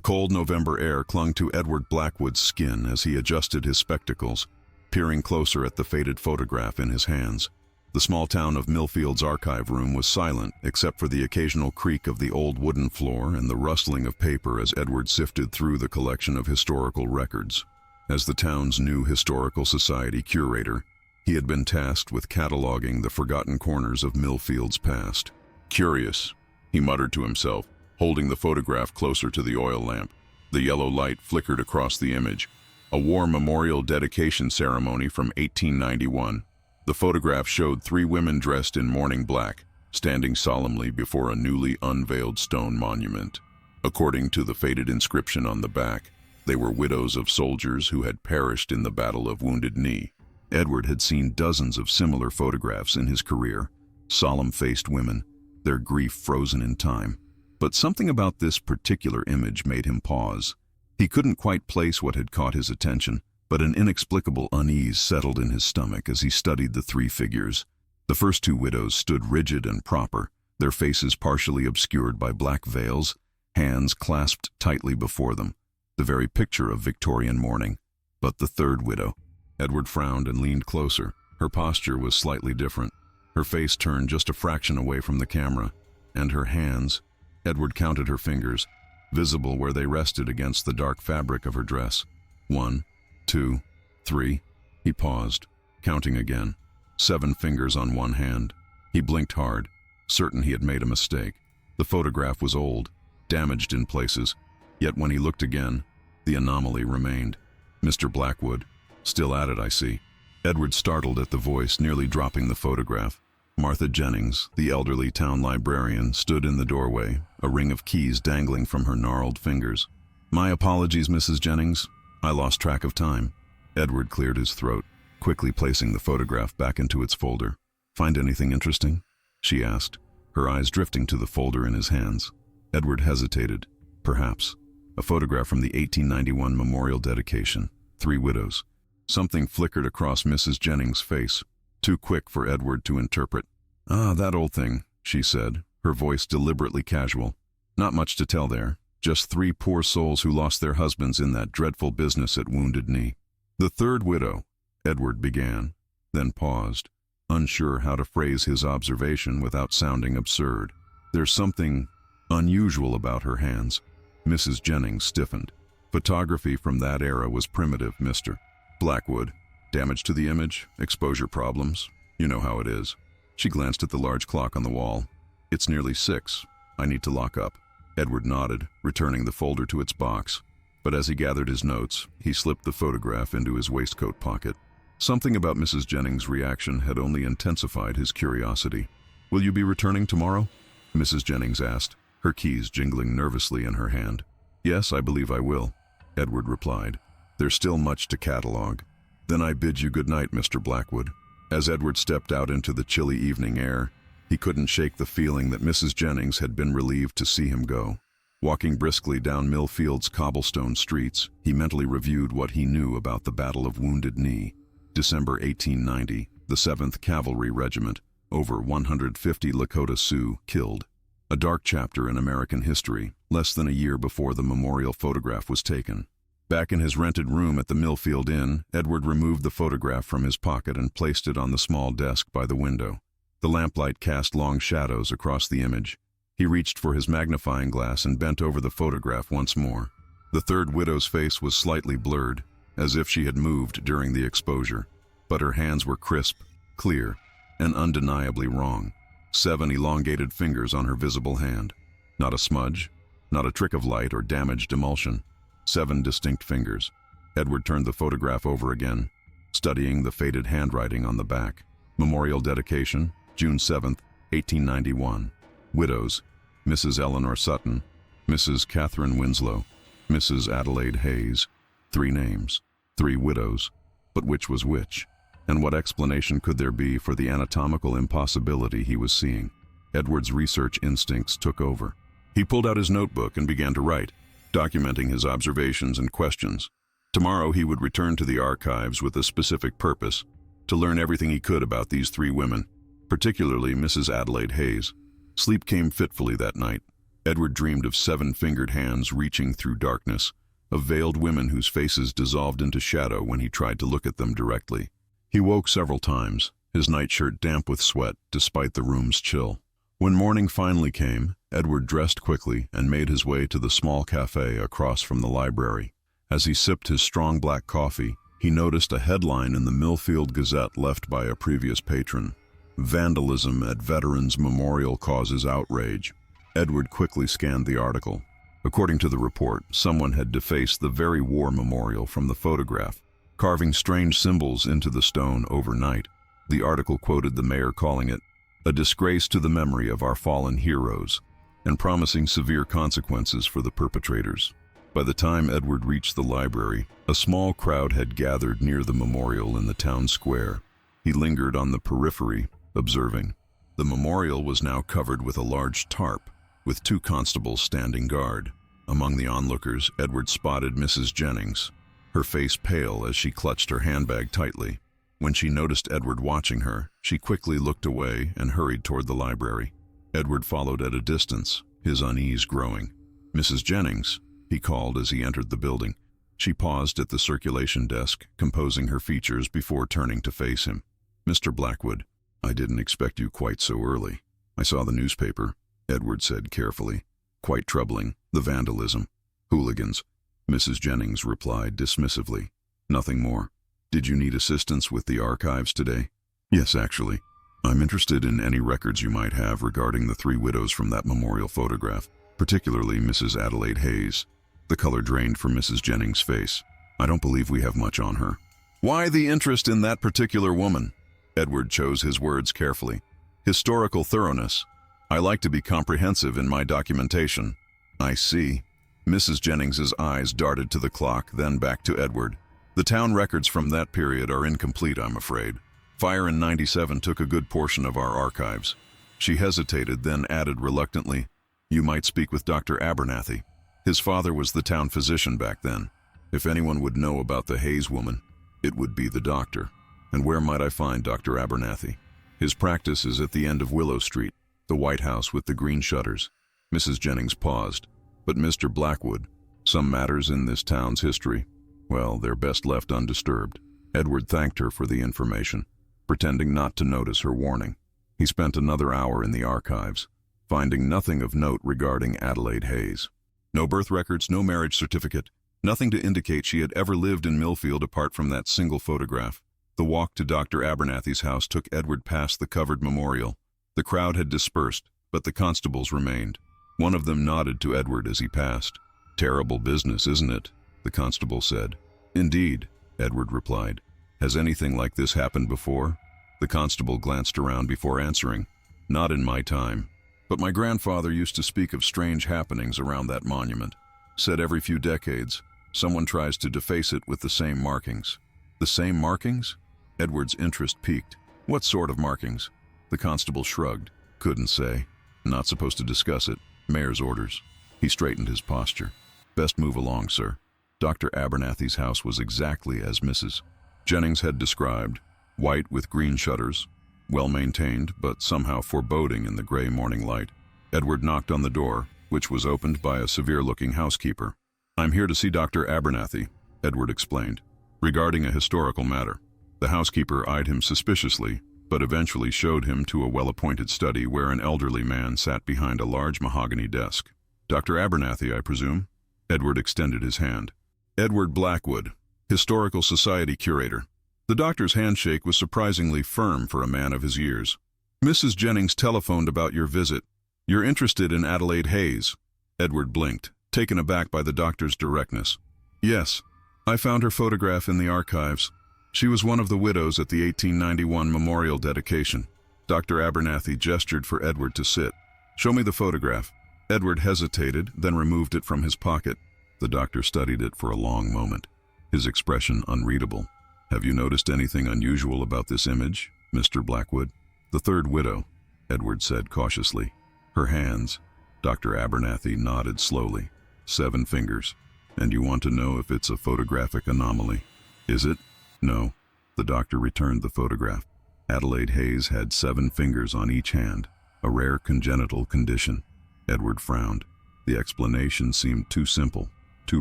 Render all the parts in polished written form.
cold November air clung to Edward Blackwood's skin as he adjusted his spectacles, peering closer at the faded photograph in his hands. The small town of Millfield's archive room was silent, except for the occasional creak of the old wooden floor and the rustling of paper as Edward sifted through the collection of historical records. As the town's new historical society curator, he had been tasked with cataloging the forgotten corners of Millfield's past. "Curious," he muttered to himself, holding the photograph closer to the oil lamp. The yellow light flickered across the image. A war memorial dedication ceremony from 1891. The photograph showed 3 women dressed in mourning black, standing solemnly before a newly unveiled stone monument. According to the faded inscription on the back, they were widows of soldiers who had perished in the Battle of Wounded Knee. Edward had seen dozens of similar photographs in his career, solemn-faced women, their grief frozen in time. But something about this particular image made him pause. He couldn't quite place what had caught his attention, but an inexplicable unease settled in his stomach as he studied the 3 figures. The first 2 widows stood rigid and proper, their faces partially obscured by black veils, hands clasped tightly before them, the very picture of Victorian mourning. But the 3rd widow. Edward frowned and leaned closer. Her posture was slightly different. Her face turned just a fraction away from the camera, and her hands, Edward counted her fingers, visible where they rested against the dark fabric of her dress. 1, 2, 3. He paused, counting again. 7 fingers on one hand. He blinked hard, certain he had made a mistake. The photograph was old, damaged in places, yet when he looked again, the anomaly remained. "Mr. Blackwood, still at it, I see." Edward startled at the voice, nearly dropping the photograph. Martha Jennings, the elderly town librarian, stood in the doorway, a ring of keys dangling from her gnarled fingers. "My apologies, Mrs. Jennings. I lost track of time." Edward cleared his throat, quickly placing the photograph back into its folder. "Find anything interesting?" she asked, her eyes drifting to the folder in his hands. Edward hesitated. Perhaps. A photograph from the 1891 memorial dedication. 3 widows. Something flickered across Mrs. Jennings' face, too quick for Edward to interpret. "Ah, that old thing," she said, her voice deliberately casual. "Not much to tell there. Just 3 poor souls who lost their husbands in that dreadful business at Wounded Knee." "The 3rd widow," Edward began, then paused, unsure how to phrase his observation without sounding absurd. "There's something unusual about her hands." Mrs. Jennings stiffened. "Photography from that era was primitive, Mr. Blackwood. Damage to the image, exposure problems. You know how it is." She glanced at the large clock on the wall. "It's nearly 6. I need to lock up." Edward nodded, returning the folder to its box. But as he gathered his notes, he slipped the photograph into his waistcoat pocket. Something about Mrs. Jennings' reaction had only intensified his curiosity. "Will you be returning tomorrow?" Mrs. Jennings asked, her keys jingling nervously in her hand. "Yes, I believe I will," Edward replied. "There's still much to catalog." "Then I bid you good night, Mr. Blackwood." As Edward stepped out into the chilly evening air, he couldn't shake the feeling that Mrs. Jennings had been relieved to see him go. Walking briskly down Millfield's cobblestone streets, he mentally reviewed what he knew about the Battle of Wounded Knee. December 1890, the 7th Cavalry Regiment, over 150 Lakota Sioux killed. A dark chapter in American history, less than a year before the memorial photograph was taken. Back in his rented room at the Millfield Inn, Edward removed the photograph from his pocket and placed it on the small desk by the window. The lamplight cast long shadows across the image. He reached for his magnifying glass and bent over the photograph once more. The 3rd widow's face was slightly blurred, as if she had moved during the exposure, but her hands were crisp, clear, and undeniably wrong. 7 elongated fingers on her visible hand. Not a smudge, not a trick of light or damaged emulsion. 7 distinct fingers. Edward turned the photograph over again, studying the faded handwriting on the back. Memorial dedication, June 7, 1891. Widows, Mrs. Eleanor Sutton, Mrs. Catherine Winslow, Mrs. Adelaide Hayes. 3 names, 3 widows. But which was which? And what explanation could there be for the anatomical impossibility he was seeing? Edward's research instincts took over. He pulled out his notebook and began to write, documenting his observations and questions. Tomorrow he would return to the archives with a specific purpose, to learn everything he could about these 3 women, particularly Mrs. Adelaide Hayes. Sleep came fitfully that night. Edward dreamed of seven-fingered hands reaching through darkness, of veiled women whose faces dissolved into shadow when he tried to look at them directly. He woke several times, his nightshirt damp with sweat despite the room's chill. When morning finally came, Edward dressed quickly and made his way to the small cafe across from the library. As he sipped his strong black coffee, he noticed a headline in the Millfield Gazette left by a previous patron. "Vandalism at Veterans Memorial Causes Outrage." Edward quickly scanned the article. According to the report, someone had defaced the very war memorial from the photograph, carving strange symbols into the stone overnight. The article quoted the mayor calling it a disgrace to the memory of our fallen heroes, and promising severe consequences for the perpetrators. By the time Edward reached the library, a small crowd had gathered near the memorial in the town square. He lingered on the periphery, observing. The memorial was now covered with a large tarp, with 2 constables standing guard. Among the onlookers, Edward spotted Mrs. Jennings, her face pale as she clutched her handbag tightly. When she noticed Edward watching her, she quickly looked away and hurried toward the library. Edward followed at a distance, his unease growing. "Mrs. Jennings," he called as he entered the building. She paused at the circulation desk, composing her features before turning to face him. "Mr. Blackwood, I didn't expect you quite so early. I saw the newspaper," Edward said carefully. "Quite troubling, the vandalism. Hooligans." Mrs. Jennings replied dismissively. "Nothing more. Did you need assistance with the archives today?" "Yes, actually. I'm interested in any records you might have regarding the 3 widows from that memorial photograph, particularly Mrs. Adelaide Hayes." The color drained from Mrs. Jennings' face. "I don't believe we have much on her." "Why the interest in that particular woman?" Edward chose his words carefully. "Historical thoroughness. I like to be comprehensive in my documentation." "I see." Mrs. Jennings's eyes darted to the clock, then back to Edward. "The town records from that period are incomplete, I'm afraid. Fire in '97 took a good portion of our archives." She hesitated, then added reluctantly, "You might speak with Dr. Abernathy. His father was the town physician back then. If anyone would know about the Hayes woman, it would be the doctor." "And where might I find Dr. Abernathy?" "His practice is at the end of Willow Street, the White House with the green shutters." Mrs. Jennings paused. "But Mr. Blackwood, some matters in this town's history, well, they're best left undisturbed." Edward thanked her for the information, pretending not to notice her warning. He spent another hour in the archives, finding nothing of note regarding Adelaide Hayes. No birth records, no marriage certificate, nothing to indicate she had ever lived in Millfield apart from that single photograph. The walk to Dr. Abernathy's house took Edward past the covered memorial. The crowd had dispersed, but the constables remained. One of them nodded to Edward as he passed. "Terrible business, isn't it?" the constable said. "Indeed," Edward replied. "Has anything like this happened before?" The constable glanced around before answering. "Not in my time. But my grandfather used to speak of strange happenings around that monument. Said every few decades, someone tries to deface it with the same markings." "The same markings?" Edward's interest piqued. "What sort of markings?" The constable shrugged. "Couldn't say. Not supposed to discuss it. Mayor's orders." He straightened his posture. "Best move along, sir." Dr. Abernathy's house was exactly as Mrs. Jennings had described, white with green shutters, well-maintained but somehow foreboding in the gray morning light. Edward knocked on the door, which was opened by a severe-looking housekeeper. "I'm here to see Dr. Abernathy," Edward explained, "regarding a historical matter." The housekeeper eyed him suspiciously, but eventually showed him to a well-appointed study where an elderly man sat behind a large mahogany desk. "Dr. Abernathy, I presume?" Edward extended his hand. "Edward Blackwood, Historical Society Curator." The doctor's handshake was surprisingly firm for a man of his years. "Mrs. Jennings telephoned about your visit. You're interested in Adelaide Hayes." Edward blinked, taken aback by the doctor's directness. "Yes, I found her photograph in the archives. She was one of the widows at the 1891 memorial dedication." Dr. Abernathy gestured for Edward to sit. "Show me the photograph." Edward hesitated, then removed it from his pocket. The doctor studied it for a long moment, his expression unreadable. "Have you noticed anything unusual about this image, Mr. Blackwood?" "The third widow," Edward said cautiously. "Her hands." Dr. Abernathy nodded slowly. "7 fingers. And you want to know if it's a photographic anomaly? Is it?" "No." The doctor returned the photograph. Adelaide Hayes had 7 fingers on each hand, a rare congenital condition. Edward frowned. The explanation seemed too simple, too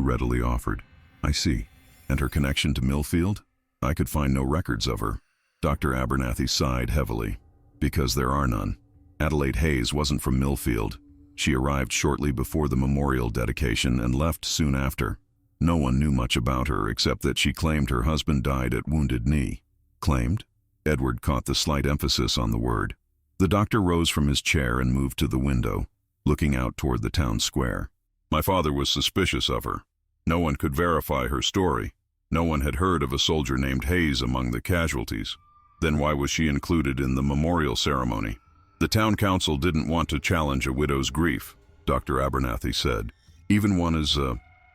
readily offered. I see. And her connection to Millfield? I could find no records of her. Dr. Abernathy sighed heavily. Because there are none. Adelaide Hayes wasn't from Millfield. She arrived shortly before the memorial dedication and left soon after. No one knew much about her except that she claimed her husband died at Wounded Knee. Claimed? Edward caught the slight emphasis on the word. The doctor rose from his chair and moved to the window, looking out toward the town square. My father was suspicious of her. No one could verify her story. No one had heard of a soldier named Hayes among the casualties. Then why was she included in the memorial ceremony? The town council didn't want to challenge a widow's grief, Dr. Abernathy said. Even one as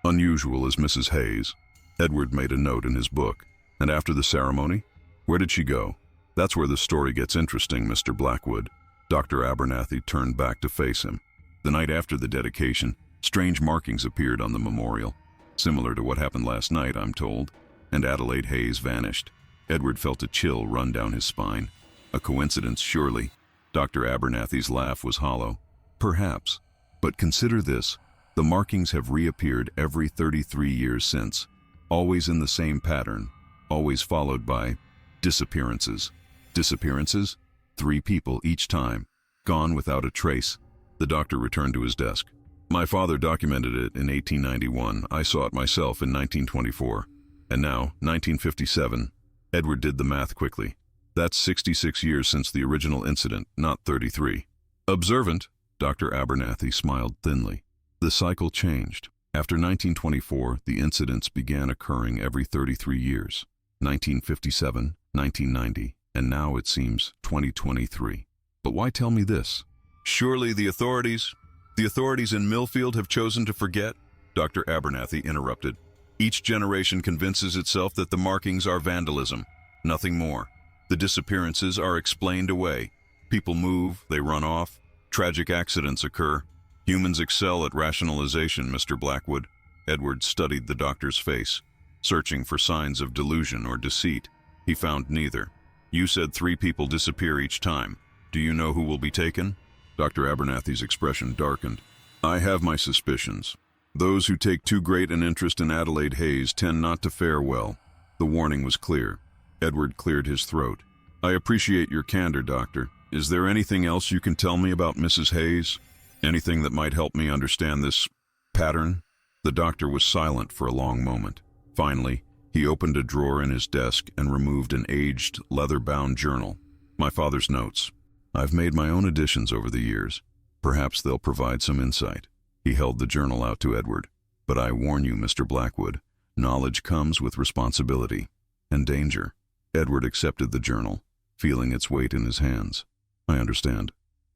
unusual as Mrs. Hayes. Edward made a note in his book. And after the ceremony? Where did she go? That's where the story gets interesting, Mr. Blackwood. Dr. Abernathy turned back to face him. The night after the dedication, strange markings appeared on the memorial. Similar to what happened last night, I'm told. And Adelaide Hayes vanished. Edward felt a chill run down his spine. A coincidence, surely. Dr. Abernathy's laugh was hollow. Perhaps. But consider this. The markings have reappeared every 33 years since. Always in the same pattern. Always followed by disappearances. Disappearances? 3 people each time. Gone without a trace. The doctor returned to his desk. My father documented it in 1891. I saw it myself in 1924. And now, 1957. Edward did the math quickly. That's 66 years since the original incident, not 33. Observant, Dr. Abernathy smiled thinly. The cycle changed. After 1924, the incidents began occurring every 33 years. 1957, 1990, and now it seems 2023. But why tell me this? Surely the authorities in Millfield have chosen to forget? Dr. Abernathy interrupted. Each generation convinces itself that the markings are vandalism, nothing more. The disappearances are explained away. People move, they run off, tragic accidents occur. Humans excel at rationalization, Mr. Blackwood. Edward studied the doctor's face, searching for signs of delusion or deceit. He found neither. You said 3 people disappear each time. Do you know who will be taken? Dr. Abernathy's expression darkened. I have my suspicions. Those who take too great an interest in Adelaide Hayes tend not to fare well. The warning was clear. Edward cleared his throat. I appreciate your candor, Doctor. Is there anything else you can tell me about Mrs. Hayes? Anything that might help me understand this pattern? The doctor was silent for a long moment. Finally, he opened a drawer in his desk and removed an aged, leather-bound journal. My father's notes. I've made my own additions over the years. Perhaps they'll provide some insight. He held the journal out to Edward. But I warn you, Mr. Blackwood, knowledge comes with responsibility and danger. Edward accepted the journal, feeling its weight in his hands. I understand.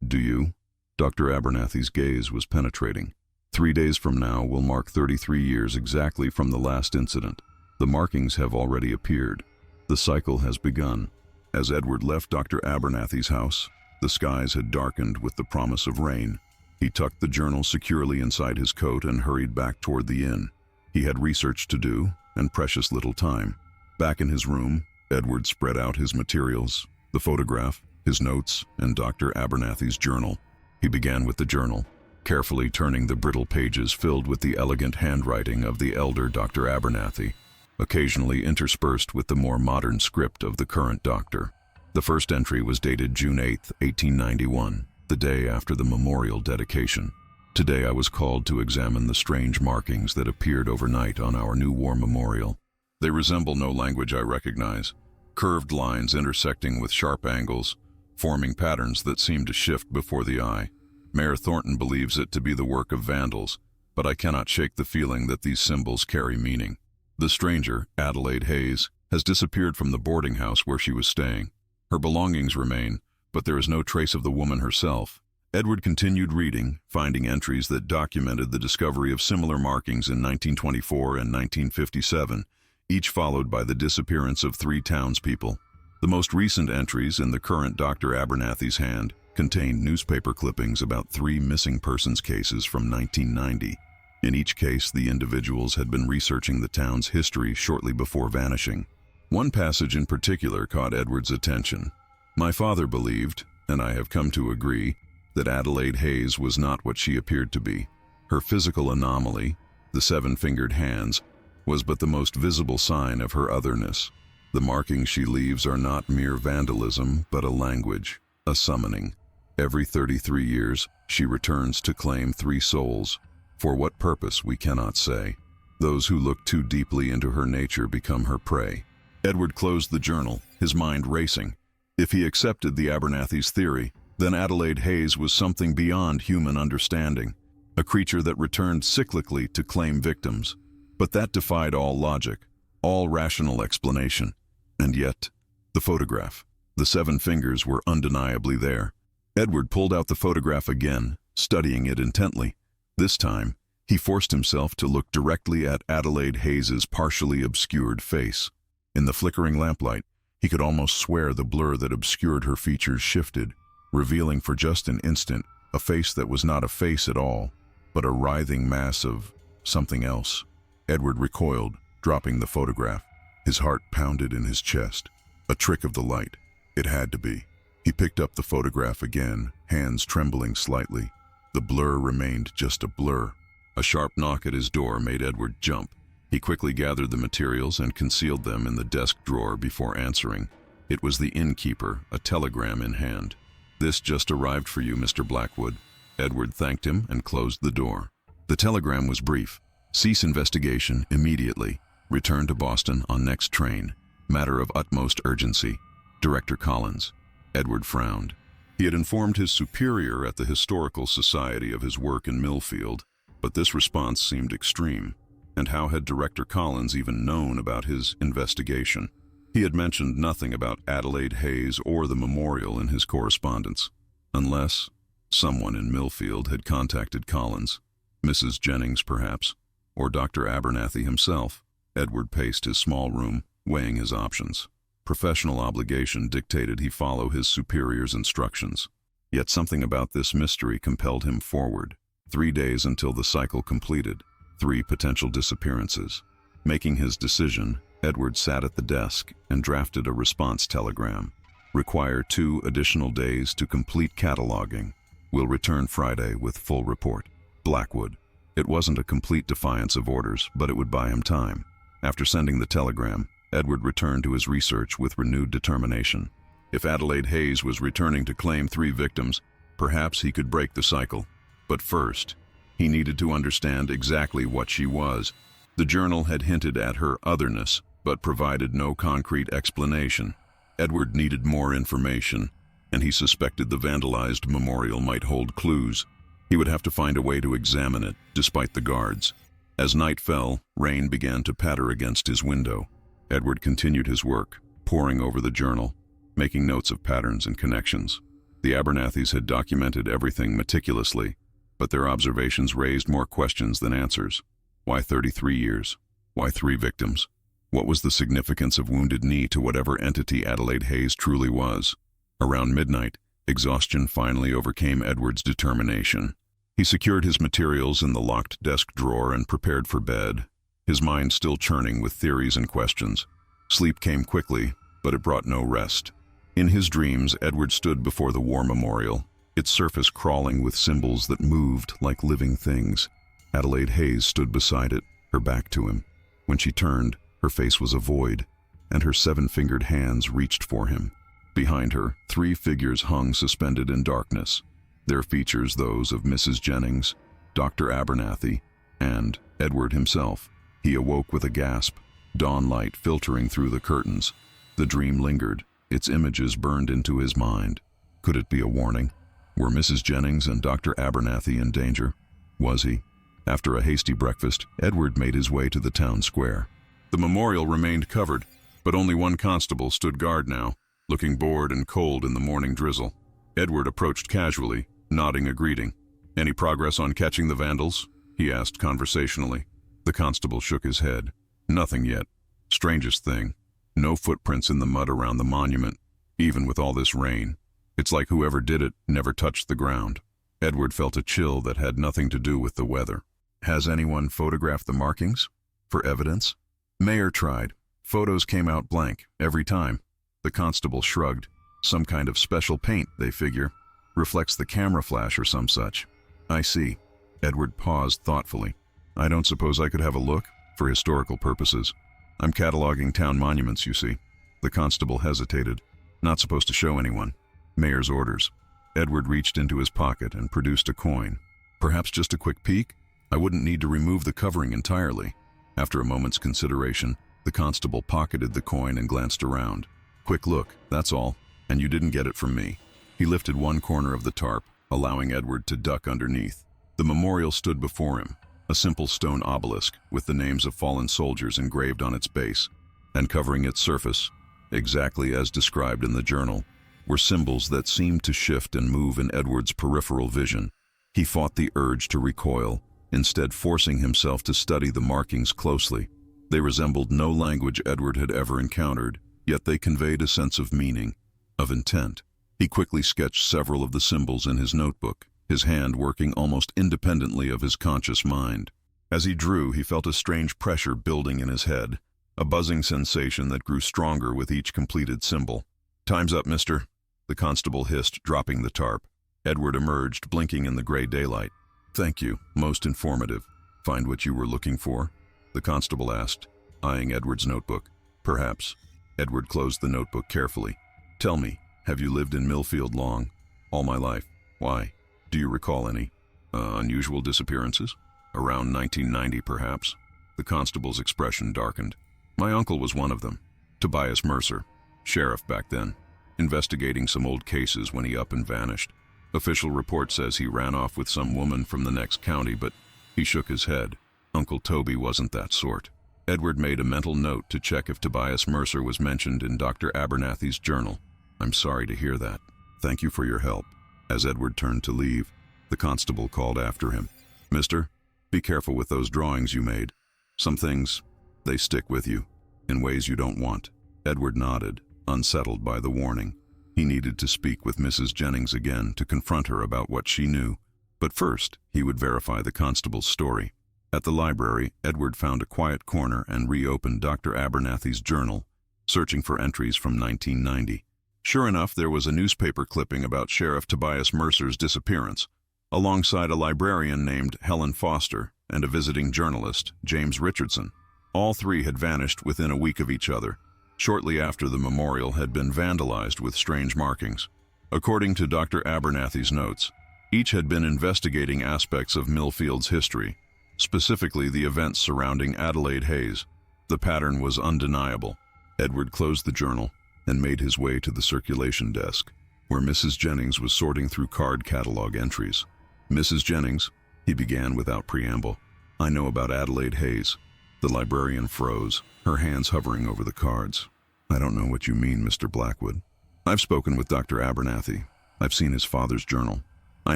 Do you? Dr. Abernathy's gaze was penetrating. 3 days from now will mark 33 years exactly from the last incident. The markings have already appeared. The cycle has begun. As Edward left Dr. Abernathy's house, the skies had darkened with the promise of rain. He tucked the journal securely inside his coat and hurried back toward the inn. He had research to do, and precious little time. Back in his room, Edward spread out his materials, the photograph, his notes, and Dr. Abernathy's journal. He began with the journal, carefully turning the brittle pages filled with the elegant handwriting of the elder Dr. Abernathy, occasionally interspersed with the more modern script of the current doctor. The first entry was dated June 8, 1891, the day after the memorial dedication. Today I was called to examine the strange markings that appeared overnight on our new war memorial. They resemble no language I recognize, curved lines intersecting with sharp angles, forming patterns that seem to shift before the eye. Mayor Thornton believes it to be the work of vandals, but I cannot shake the feeling that these symbols carry meaning. The stranger, Adelaide Hayes, has disappeared from the boarding house where she was staying. Her belongings remain, but there is no trace of the woman herself. Edward continued reading, finding entries that documented the discovery of similar markings in 1924 and 1957, each followed by the disappearance of 3 townspeople. The most recent entries in the current Dr. Abernathy's hand contained newspaper clippings about 3 missing persons cases from 1990. In each case, the individuals had been researching the town's history shortly before vanishing. One passage in particular caught Edward's attention. My father believed, and I have come to agree, that Adelaide Hayes was not what she appeared to be. Her physical anomaly, the seven-fingered hands, was but the most visible sign of her otherness. The markings she leaves are not mere vandalism, but a language, a summoning. Every 33 years, she returns to claim 3 souls. For what purpose, we cannot say. Those who look too deeply into her nature become her prey. Edward closed the journal, his mind racing. If he accepted the Abernathy's theory, then Adelaide Hayes was something beyond human understanding, a creature that returned cyclically to claim victims. But that defied all logic, all rational explanation. And yet, the photograph. The 7 fingers were undeniably there. Edward pulled out the photograph again, studying it intently. This time, he forced himself to look directly at Adelaide Hayes's partially obscured face. In the flickering lamplight, he could almost swear the blur that obscured her features shifted, revealing for just an instant a face that was not a face at all, but a writhing mass of something else. Edward recoiled, dropping the photograph. His heart pounded in his chest. A trick of the light. It had to be. He picked up the photograph again, hands trembling slightly. The blur remained just a blur. A sharp knock at his door made Edward jump. He quickly gathered the materials and concealed them in the desk drawer before answering. It was the innkeeper, a telegram in hand. "This just arrived for you, Mr. Blackwood." Edward thanked him and closed the door. The telegram was brief. "Cease investigation immediately. Return to Boston on next train. Matter of utmost urgency. Director Collins." Edward frowned. He had informed his superior at the Historical Society of his work in Millfield, but this response seemed extreme. And how had Director Collins even known about his investigation? He had mentioned nothing about Adelaide Hayes or the memorial in his correspondence, unless someone in Millfield had contacted Collins. Mrs. Jennings, perhaps, or Dr. Abernathy himself. Edward paced his small room, weighing his options. Professional obligation dictated he follow his superior's instructions. Yet something about this mystery compelled him forward. 3 days until the cycle completed. 3 potential disappearances. Making his decision, Edward sat at the desk and drafted a response telegram. Require 2 additional days to complete cataloging. Will return Friday with full report. Blackwood. It wasn't a complete defiance of orders, but it would buy him time. After sending the telegram, Edward returned to his research with renewed determination. If Adelaide Hayes was returning to claim 3 victims, perhaps he could break the cycle. But first, he needed to understand exactly what she was. The journal had hinted at her otherness, but provided no concrete explanation. Edward needed more information, and he suspected the vandalized memorial might hold clues. He would have to find a way to examine it, despite the guards. As night fell, rain began to patter against his window. Edward continued his work, poring over the journal, making notes of patterns and connections. The Abernathys had documented everything meticulously, but their observations raised more questions than answers. Why 33 years? Why 3 victims? What was the significance of Wounded Knee to whatever entity Adelaide Hayes truly was? Around midnight, exhaustion finally overcame Edward's determination. He secured his materials in the locked desk drawer and prepared for bed, his mind still churning with theories and questions. Sleep came quickly, but it brought no rest. In his dreams, Edward stood before the war memorial, its surface crawling with symbols that moved like living things. Adelaide Hayes stood beside it, her back to him. When she turned, her face was a void, and her 7-fingered hands reached for him. Behind her, 3 figures hung suspended in darkness, their features those of Mrs. Jennings, Dr. Abernathy, and Edward himself. He awoke with a gasp, dawn light filtering through the curtains. The dream lingered, its images burned into his mind. Could it be a warning? Were Mrs. Jennings and Dr. Abernathy in danger? Was he? After a hasty breakfast, Edward made his way to the town square. The memorial remained covered, but only one constable stood guard now, looking bored and cold in the morning drizzle. Edward approached casually, nodding a greeting. "Any progress on catching the vandals?" he asked conversationally. The constable shook his head. "Nothing yet. Strangest thing. No footprints in the mud around the monument, even with all this rain. It's like whoever did it never touched the ground." Edward felt a chill that had nothing to do with the weather. "Has anyone photographed the markings? For evidence?" Mayer tried. Photos came out blank, every time. The constable shrugged. "Some kind of special paint, they figure. Reflects the camera flash or some such." "I see. Edward paused thoughtfully. I don't suppose I could have a look, for historical purposes. I'm cataloging town monuments, you see. The constable hesitated. Not supposed to show anyone. Mayor's orders. Edward reached into his pocket and produced a coin. Perhaps just a quick peek? I wouldn't need to remove the covering entirely. After a moment's consideration, the constable pocketed the coin and glanced around. Quick look, that's all. And you didn't get it from me. He lifted one corner of the tarp, allowing Edward to duck underneath. The memorial stood before him, a simple stone obelisk with the names of fallen soldiers engraved on its base, and covering its surface, exactly as described in the journal, were symbols that seemed to shift and move in Edward's peripheral vision. He fought the urge to recoil, instead forcing himself to study the markings closely. They resembled no language Edward had ever encountered, yet they conveyed a sense of meaning, of intent. He quickly sketched several of the symbols in his notebook, his hand working almost independently of his conscious mind. As he drew, he felt a strange pressure building in his head, a buzzing sensation that grew stronger with each completed symbol. Time's up, mister, the constable hissed, dropping the tarp. Edward emerged, blinking in the gray daylight. Thank you, most informative. Find what you were looking for? The constable asked, eyeing Edward's notebook. Perhaps. Edward closed the notebook carefully. Tell me, have you lived in Millfield long? All my life. Why? Do you recall any unusual disappearances? Around 1990, perhaps. The constable's expression darkened. My uncle was one of them. Tobias Mercer, sheriff back then, investigating some old cases when he up and vanished. Official report says he ran off with some woman from the next county, but he shook his head. Uncle Toby wasn't that sort. Edward made a mental note to check if Tobias Mercer was mentioned in Dr. Abernathy's journal. I'm sorry to hear that. Thank you for your help. As Edward turned to leave, the constable called after him. Mister, be careful with those drawings you made. Some things, they stick with you, in ways you don't want. Edward nodded, unsettled by the warning. He needed to speak with Mrs. Jennings again to confront her about what she knew. But first, he would verify the constable's story. At the library, Edward found a quiet corner and reopened Dr. Abernathy's journal, searching for entries from 1990. Sure enough, there was a newspaper clipping about Sheriff Tobias Mercer's disappearance, alongside a librarian named Helen Foster and a visiting journalist, James Richardson. All three had vanished within a week of each other, shortly after the memorial had been vandalized with strange markings. According to Dr. Abernathy's notes, each had been investigating aspects of Millfield's history, specifically the events surrounding Adelaide Hayes. The pattern was undeniable. Edward closed the journal and made his way to the circulation desk, where Mrs. Jennings was sorting through card catalog entries. Mrs. Jennings, he began without preamble, I know about Adelaide Hayes. The librarian froze, her hands hovering over the cards. I don't know what you mean, Mr. Blackwood. I've spoken with Dr. Abernathy. I've seen his father's journal. I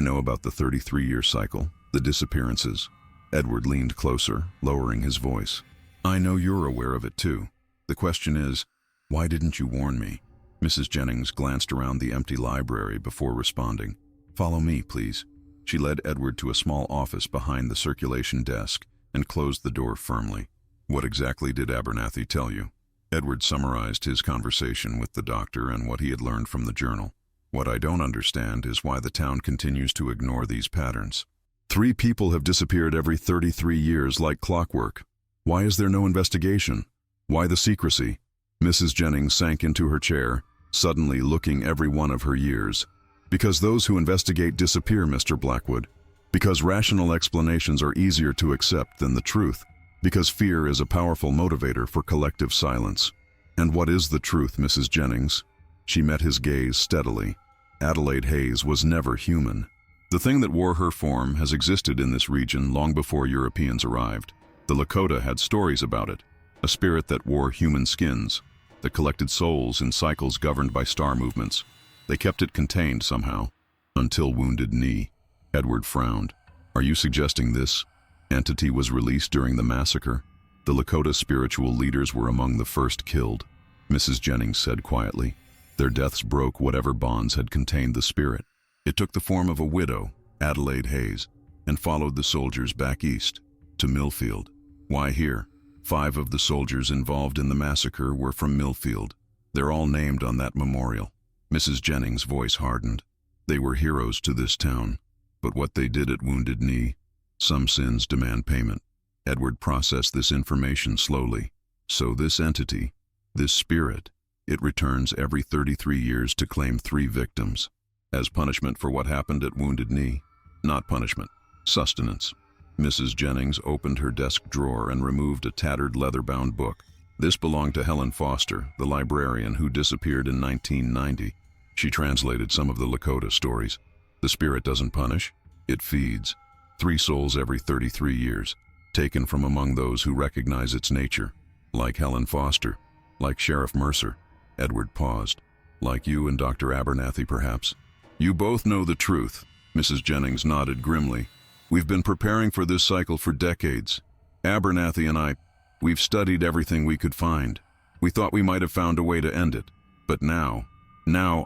know about the 33-year cycle, the disappearances. Edward leaned closer, lowering his voice. I know you're aware of it too. The question is, why didn't you warn me? Mrs. Jennings glanced around the empty library before responding. Follow me, please. She led Edward to a small office behind the circulation desk and closed the door firmly. What exactly did Abernathy tell you? Edward summarized his conversation with the doctor and what he had learned from the journal. What I don't understand is why the town continues to ignore these patterns. 3 people have disappeared every 33 years like clockwork. Why is there no investigation? Why the secrecy? Mrs. Jennings sank into her chair, suddenly looking every one of her years. Because those who investigate disappear, Mr. Blackwood. Because rational explanations are easier to accept than the truth. Because fear is a powerful motivator for collective silence. And what is the truth, Mrs. Jennings? She met his gaze steadily. Adelaide Hayes was never human. The thing that wore her form has existed in this region long before Europeans arrived. The Lakota had stories about it, a spirit that wore human skins, that collected souls in cycles governed by star movements. They kept it contained somehow, until Wounded Knee. Edward frowned. Are you suggesting this entity was released during the massacre? The Lakota spiritual leaders were among the first killed, Mrs. Jennings said quietly. Their deaths broke whatever bonds had contained the spirit. It took the form of a widow, Adelaide Hayes, and followed the soldiers back east, to Millfield. Why here? 5 of the soldiers involved in the massacre were from Millfield. They're all named on that memorial. Mrs. Jennings' voice hardened. They were heroes to this town, but what they did at Wounded Knee, Some sins demand payment. Edward processed this information slowly. So this entity, this spirit, it returns every 33 years to claim 3 victims. As punishment for what happened at Wounded Knee. Not punishment, sustenance. Mrs. Jennings opened her desk drawer and removed a tattered leather-bound book. This belonged to Helen Foster, the librarian who disappeared in 1990. She translated some of the Lakota stories. The spirit doesn't punish, it feeds. 3 souls every 33 years, taken from among those who recognize its nature. Like Helen Foster, like Sheriff Mercer. Edward paused. Like you and Dr. Abernathy, perhaps. You both know the truth. Mrs. Jennings nodded grimly. We've been preparing for this cycle for decades. Abernathy and we've studied everything we could find. We thought we might have found a way to end it. But now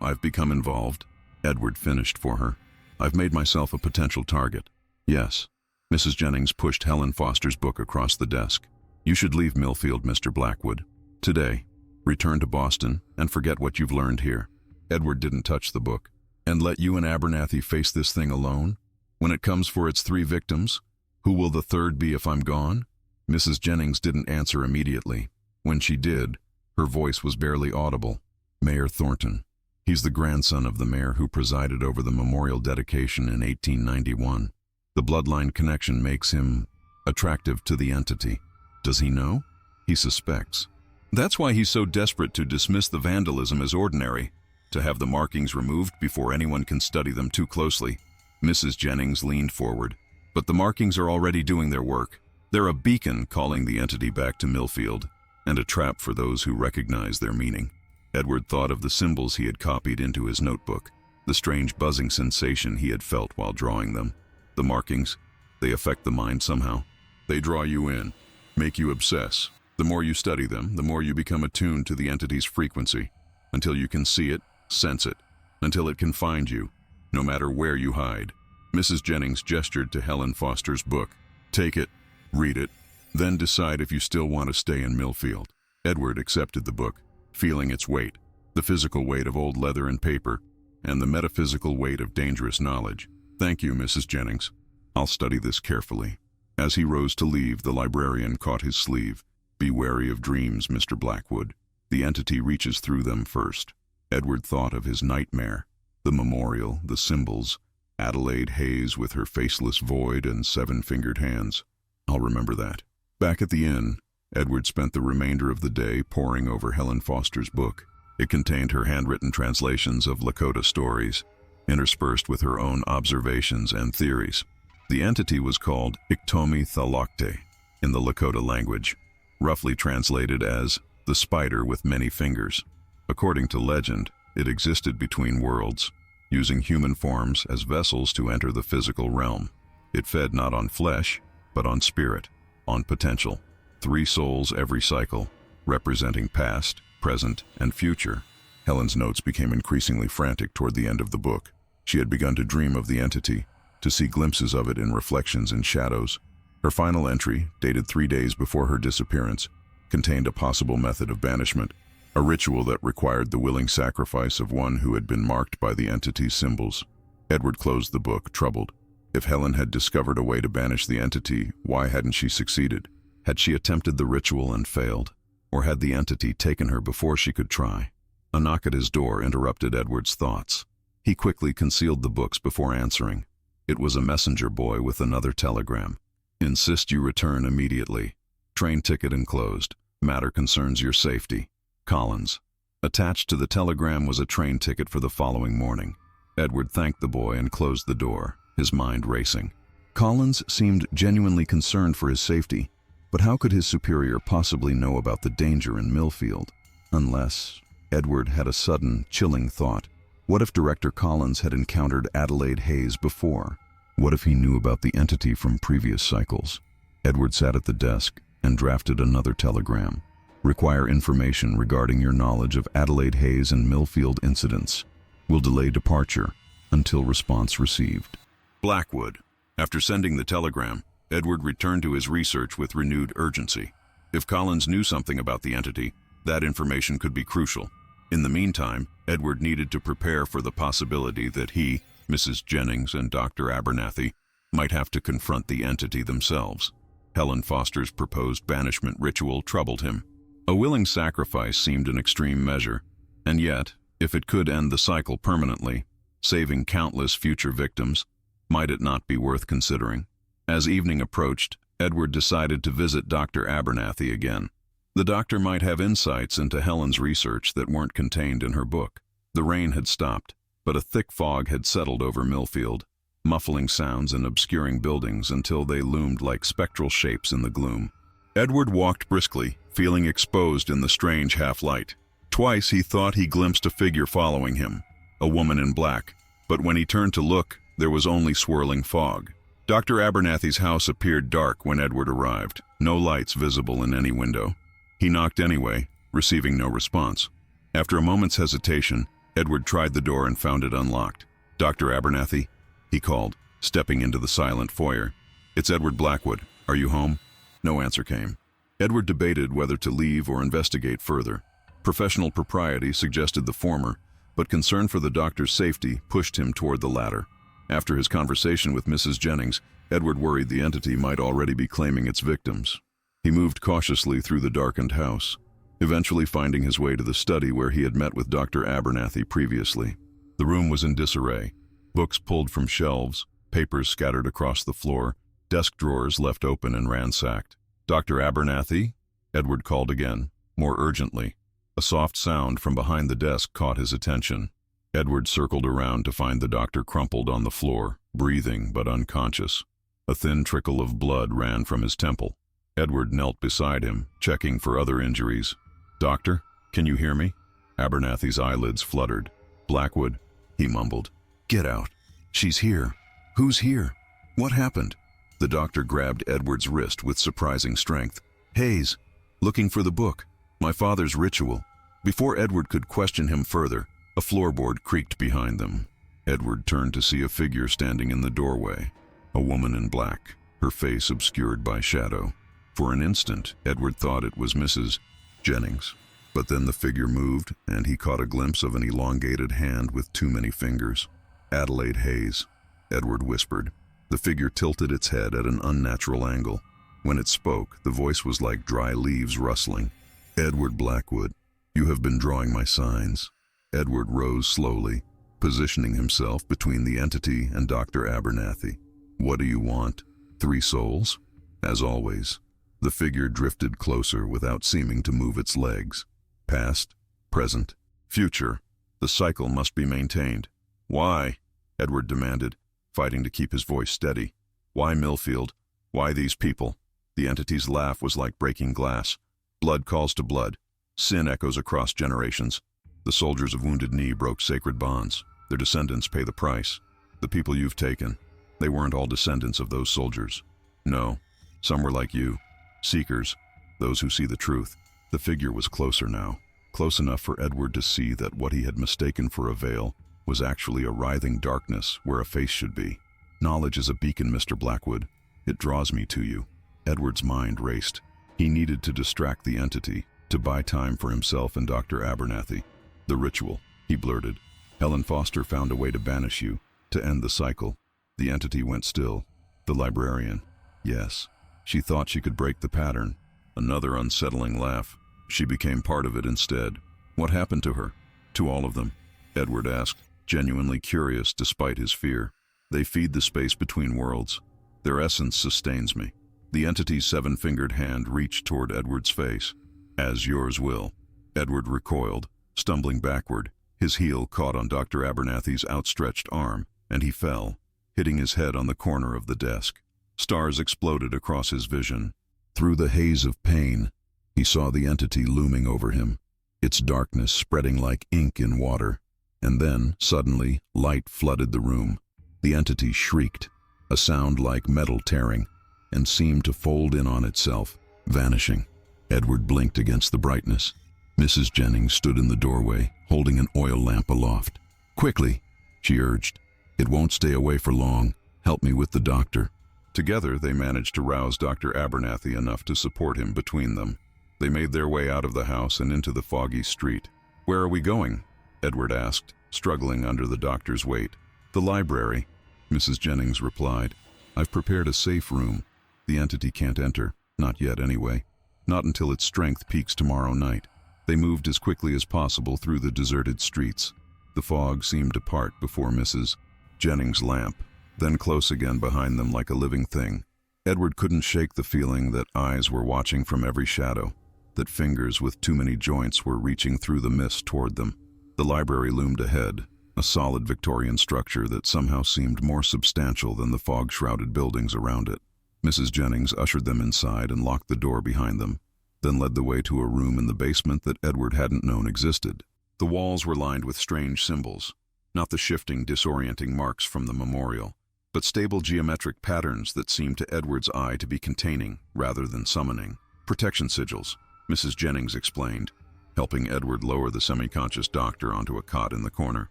I've become involved. Edward finished for her. I've made myself a potential target. Yes. Mrs. Jennings pushed Helen Foster's book across the desk. You should leave Millfield, Mr. Blackwood. Today. Return to Boston and forget what you've learned here. Edward didn't touch the book. And let you and Abernathy face this thing alone? When it comes for its 3 victims, who will the 3rd be if I'm gone? Mrs. Jennings didn't answer immediately. When she did, her voice was barely audible. Mayor Thornton. He's the grandson of the mayor who presided over the memorial dedication in 1891. The bloodline connection makes him attractive to the entity. Does he know? He suspects. That's why he's so desperate to dismiss the vandalism as ordinary, to have the markings removed before anyone can study them too closely. Mrs. Jennings leaned forward. But the markings are already doing their work. They're a beacon calling the entity back to Millfield, and a trap for those who recognize their meaning. Edward thought of the symbols he had copied into his notebook, the strange buzzing sensation he had felt while drawing them. The markings, they affect the mind somehow. They draw you in, make you obsess. The more you study them, the more you become attuned to the entity's frequency, until you can see it, sense it, until it can find you, no matter where you hide. Mrs. Jennings gestured to Helen Foster's book. Take it, read it, then decide if you still want to stay in Millfield. Edward accepted the book, feeling its weight, the physical weight of old leather and paper, and the metaphysical weight of dangerous knowledge. Thank you, Mrs. Jennings. I'll study this carefully. As he rose to leave, the librarian caught his sleeve. Be wary of dreams, Mr. Blackwood. The entity reaches through them first. Edward thought of his nightmare, the memorial, the symbols, Adelaide Hayes with her faceless void and 7-fingered hands. I'll remember that. Back at the inn, Edward spent the remainder of the day poring over Helen Foster's book. It contained her handwritten translations of Lakota stories, interspersed with her own observations and theories. The entity was called Iktomi Thalokte in the Lakota language, roughly translated as the spider with many fingers. According to legend, it existed between worlds, using human forms as vessels to enter the physical realm. It fed not on flesh, but on spirit, on potential. 3 souls every cycle, representing past, present, and future. Helen's notes became increasingly frantic toward the end of the book. She had begun to dream of the entity, to see glimpses of it in reflections and shadows. Her final entry, dated 3 days before her disappearance, contained a possible method of banishment, a ritual that required the willing sacrifice of one who had been marked by the entity's symbols. Edward closed the book, troubled. If Helen had discovered a way to banish the entity, why hadn't she succeeded? Had she attempted the ritual and failed? Or had the entity taken her before she could try? A knock at his door interrupted Edward's thoughts. He quickly concealed the books before answering. It was a messenger boy with another telegram. Insist you return immediately. Train ticket enclosed. Matter concerns your safety. Collins. Attached to the telegram was a train ticket for the following morning. Edward thanked the boy and closed the door, his mind racing. Collins seemed genuinely concerned for his safety, but how could his superior possibly know about the danger in Millfield? Unless... Edward had a sudden, chilling thought. What if Director Collins had encountered Adelaide Hayes before? What if he knew about the entity from previous cycles? Edward sat at the desk and drafted another telegram. Require information regarding your knowledge of Adelaide Hayes and Millfield incidents. Will delay departure until response received. Blackwood. After sending the telegram, Edward returned to his research with renewed urgency. If Collins knew something about the entity, that information could be crucial. In the meantime, Edward needed to prepare for the possibility that he, Mrs. Jennings, and Dr. Abernathy might have to confront the entity themselves. Helen Foster's proposed banishment ritual troubled him. A willing sacrifice seemed an extreme measure, and yet, if it could end the cycle permanently, saving countless future victims, might it not be worth considering? As evening approached, Edward decided to visit Dr. Abernathy again. The doctor might have insights into Helen's research that weren't contained in her book. The rain had stopped, but a thick fog had settled over Millfield, muffling sounds and obscuring buildings until they loomed like spectral shapes in the gloom. Edward walked briskly, feeling exposed in the strange half-light. Twice he thought he glimpsed a figure following him, a woman in black, but when he turned to look, there was only swirling fog. Dr. Abernathy's house appeared dark when Edward arrived, no lights visible in any window. He knocked anyway, receiving no response. After a moment's hesitation, Edward tried the door and found it unlocked. "Dr. Abernathy?" he called, stepping into the silent foyer. "It's Edward Blackwood. Are you home?" No answer came. Edward debated whether to leave or investigate further. Professional propriety suggested the former, but concern for the doctor's safety pushed him toward the latter. After his conversation with Mrs. Jennings, Edward worried the entity might already be claiming its victims. He moved cautiously through the darkened house, eventually finding his way to the study where he had met with Dr. Abernathy previously. The room was in disarray, books pulled from shelves, papers scattered across the floor, desk drawers left open and ransacked. "Dr. Abernathy?" Edward called again, more urgently. A soft sound from behind the desk caught his attention. Edward circled around to find the doctor crumpled on the floor, breathing but unconscious. A thin trickle of blood ran from his temple. Edward knelt beside him, checking for other injuries. "Doctor, can you hear me?" Abernathy's eyelids fluttered. "Blackwood," he mumbled. "Get out. She's here. Who's here? What happened?" The doctor grabbed Edward's wrist with surprising strength. "Hayes, looking for the book. My father's ritual." Before Edward could question him further, a floorboard creaked behind them. Edward turned to see a figure standing in the doorway, a woman in black, her face obscured by shadow. For an instant, Edward thought it was Mrs. Jennings, but then the figure moved and he caught a glimpse of an elongated hand with too many fingers. "Adelaide Hayes," Edward whispered. The figure tilted its head at an unnatural angle. When it spoke, the voice was like dry leaves rustling. "Edward Blackwood, you have been drawing my signs." Edward rose slowly, positioning himself between the entity and Dr. Abernathy. "What do you want? 3 souls?" As always, the figure drifted closer without seeming to move its legs. "Past, present, future. The cycle must be maintained." "Why?" Edward demanded, fighting to keep his voice steady. "Why Millfield? Why these people?" The entity's laugh was like breaking glass. "Blood calls to blood. Sin echoes across generations. The soldiers of Wounded Knee broke sacred bonds. Their descendants pay the price. The people you've taken, they weren't all descendants of those soldiers. No, some were like you, seekers, those who see the truth." The figure was closer now, close enough for Edward to see that what he had mistaken for a veil was actually a writhing darkness where a face should be. "Knowledge is a beacon, Mr. Blackwood. It draws me to you." Edward's mind raced. He needed to distract the entity, to buy time for himself and Dr. Abernathy. "The ritual," he blurted. "Helen Foster found a way to banish you, to end the cycle." The entity went still. The librarian. Yes, she thought she could break the pattern. Another unsettling laugh. She became part of it instead. "What happened to her?" "To all of them?" Edward asked, genuinely curious despite his fear. "They feed the space between worlds. Their essence sustains me." The entity's 7-fingered hand reached toward Edward's face. "As yours will." Edward recoiled, stumbling backward. His heel caught on Dr. Abernathy's outstretched arm, and he fell, hitting his head on the corner of the desk. Stars exploded across his vision. Through the haze of pain, he saw the entity looming over him, its darkness spreading like ink in water. And then, suddenly, light flooded the room. The entity shrieked, a sound like metal tearing, and seemed to fold in on itself, vanishing. Edward blinked against the brightness. Mrs. Jennings stood in the doorway, holding an oil lamp aloft. "Quickly," she urged. "It won't stay away for long. Help me with the doctor." Together, they managed to rouse Dr. Abernathy enough to support him between them. They made their way out of the house and into the foggy street. "Where are we going?" Edward asked, struggling under the doctor's weight. "The library," Mrs. Jennings replied. I've prepared a safe room. The entity can't enter, not yet anyway. Not until its strength peaks tomorrow night. They moved as quickly as possible through the deserted streets. The fog seemed to part before Mrs. Jennings' lamp, then close again behind them like a living thing. Edward couldn't shake the feeling that eyes were watching from every shadow, that fingers with too many joints were reaching through the mist toward them. The library loomed ahead, a solid Victorian structure that somehow seemed more substantial than the fog-shrouded buildings around it. Mrs. Jennings ushered them inside and locked the door behind them, then led the way to a room in the basement that Edward hadn't known existed. The walls were lined with strange symbols, not the shifting, disorienting marks from the memorial, but stable geometric patterns that seemed to Edward's eye to be containing rather than summoning. Protection sigils, Mrs. Jennings explained, helping Edward lower the semi-conscious doctor onto a cot in the corner,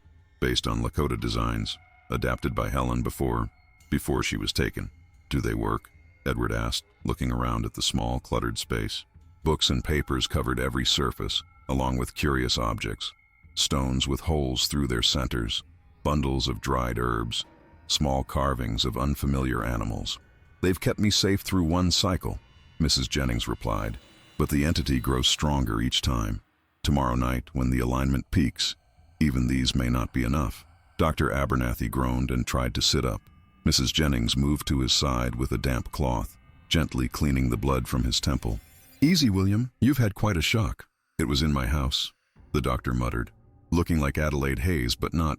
based on Lakota designs, adapted by Helen before she was taken. Do they work? Edward asked, looking around at the small, cluttered space. Books and papers covered every surface, along with curious objects. Stones with holes through their centers, bundles of dried herbs, small carvings of unfamiliar animals. They've kept me safe through one cycle, Mrs. Jennings replied, but the entity grows stronger each time. Tomorrow night, when the alignment peaks, even these may not be enough. Dr. Abernathy groaned and tried to sit up. Mrs. Jennings moved to his side with a damp cloth, gently cleaning the blood from his temple. Easy, William. You've had quite a shock. It was in my house, the doctor muttered, looking like Adelaide Hayes, but not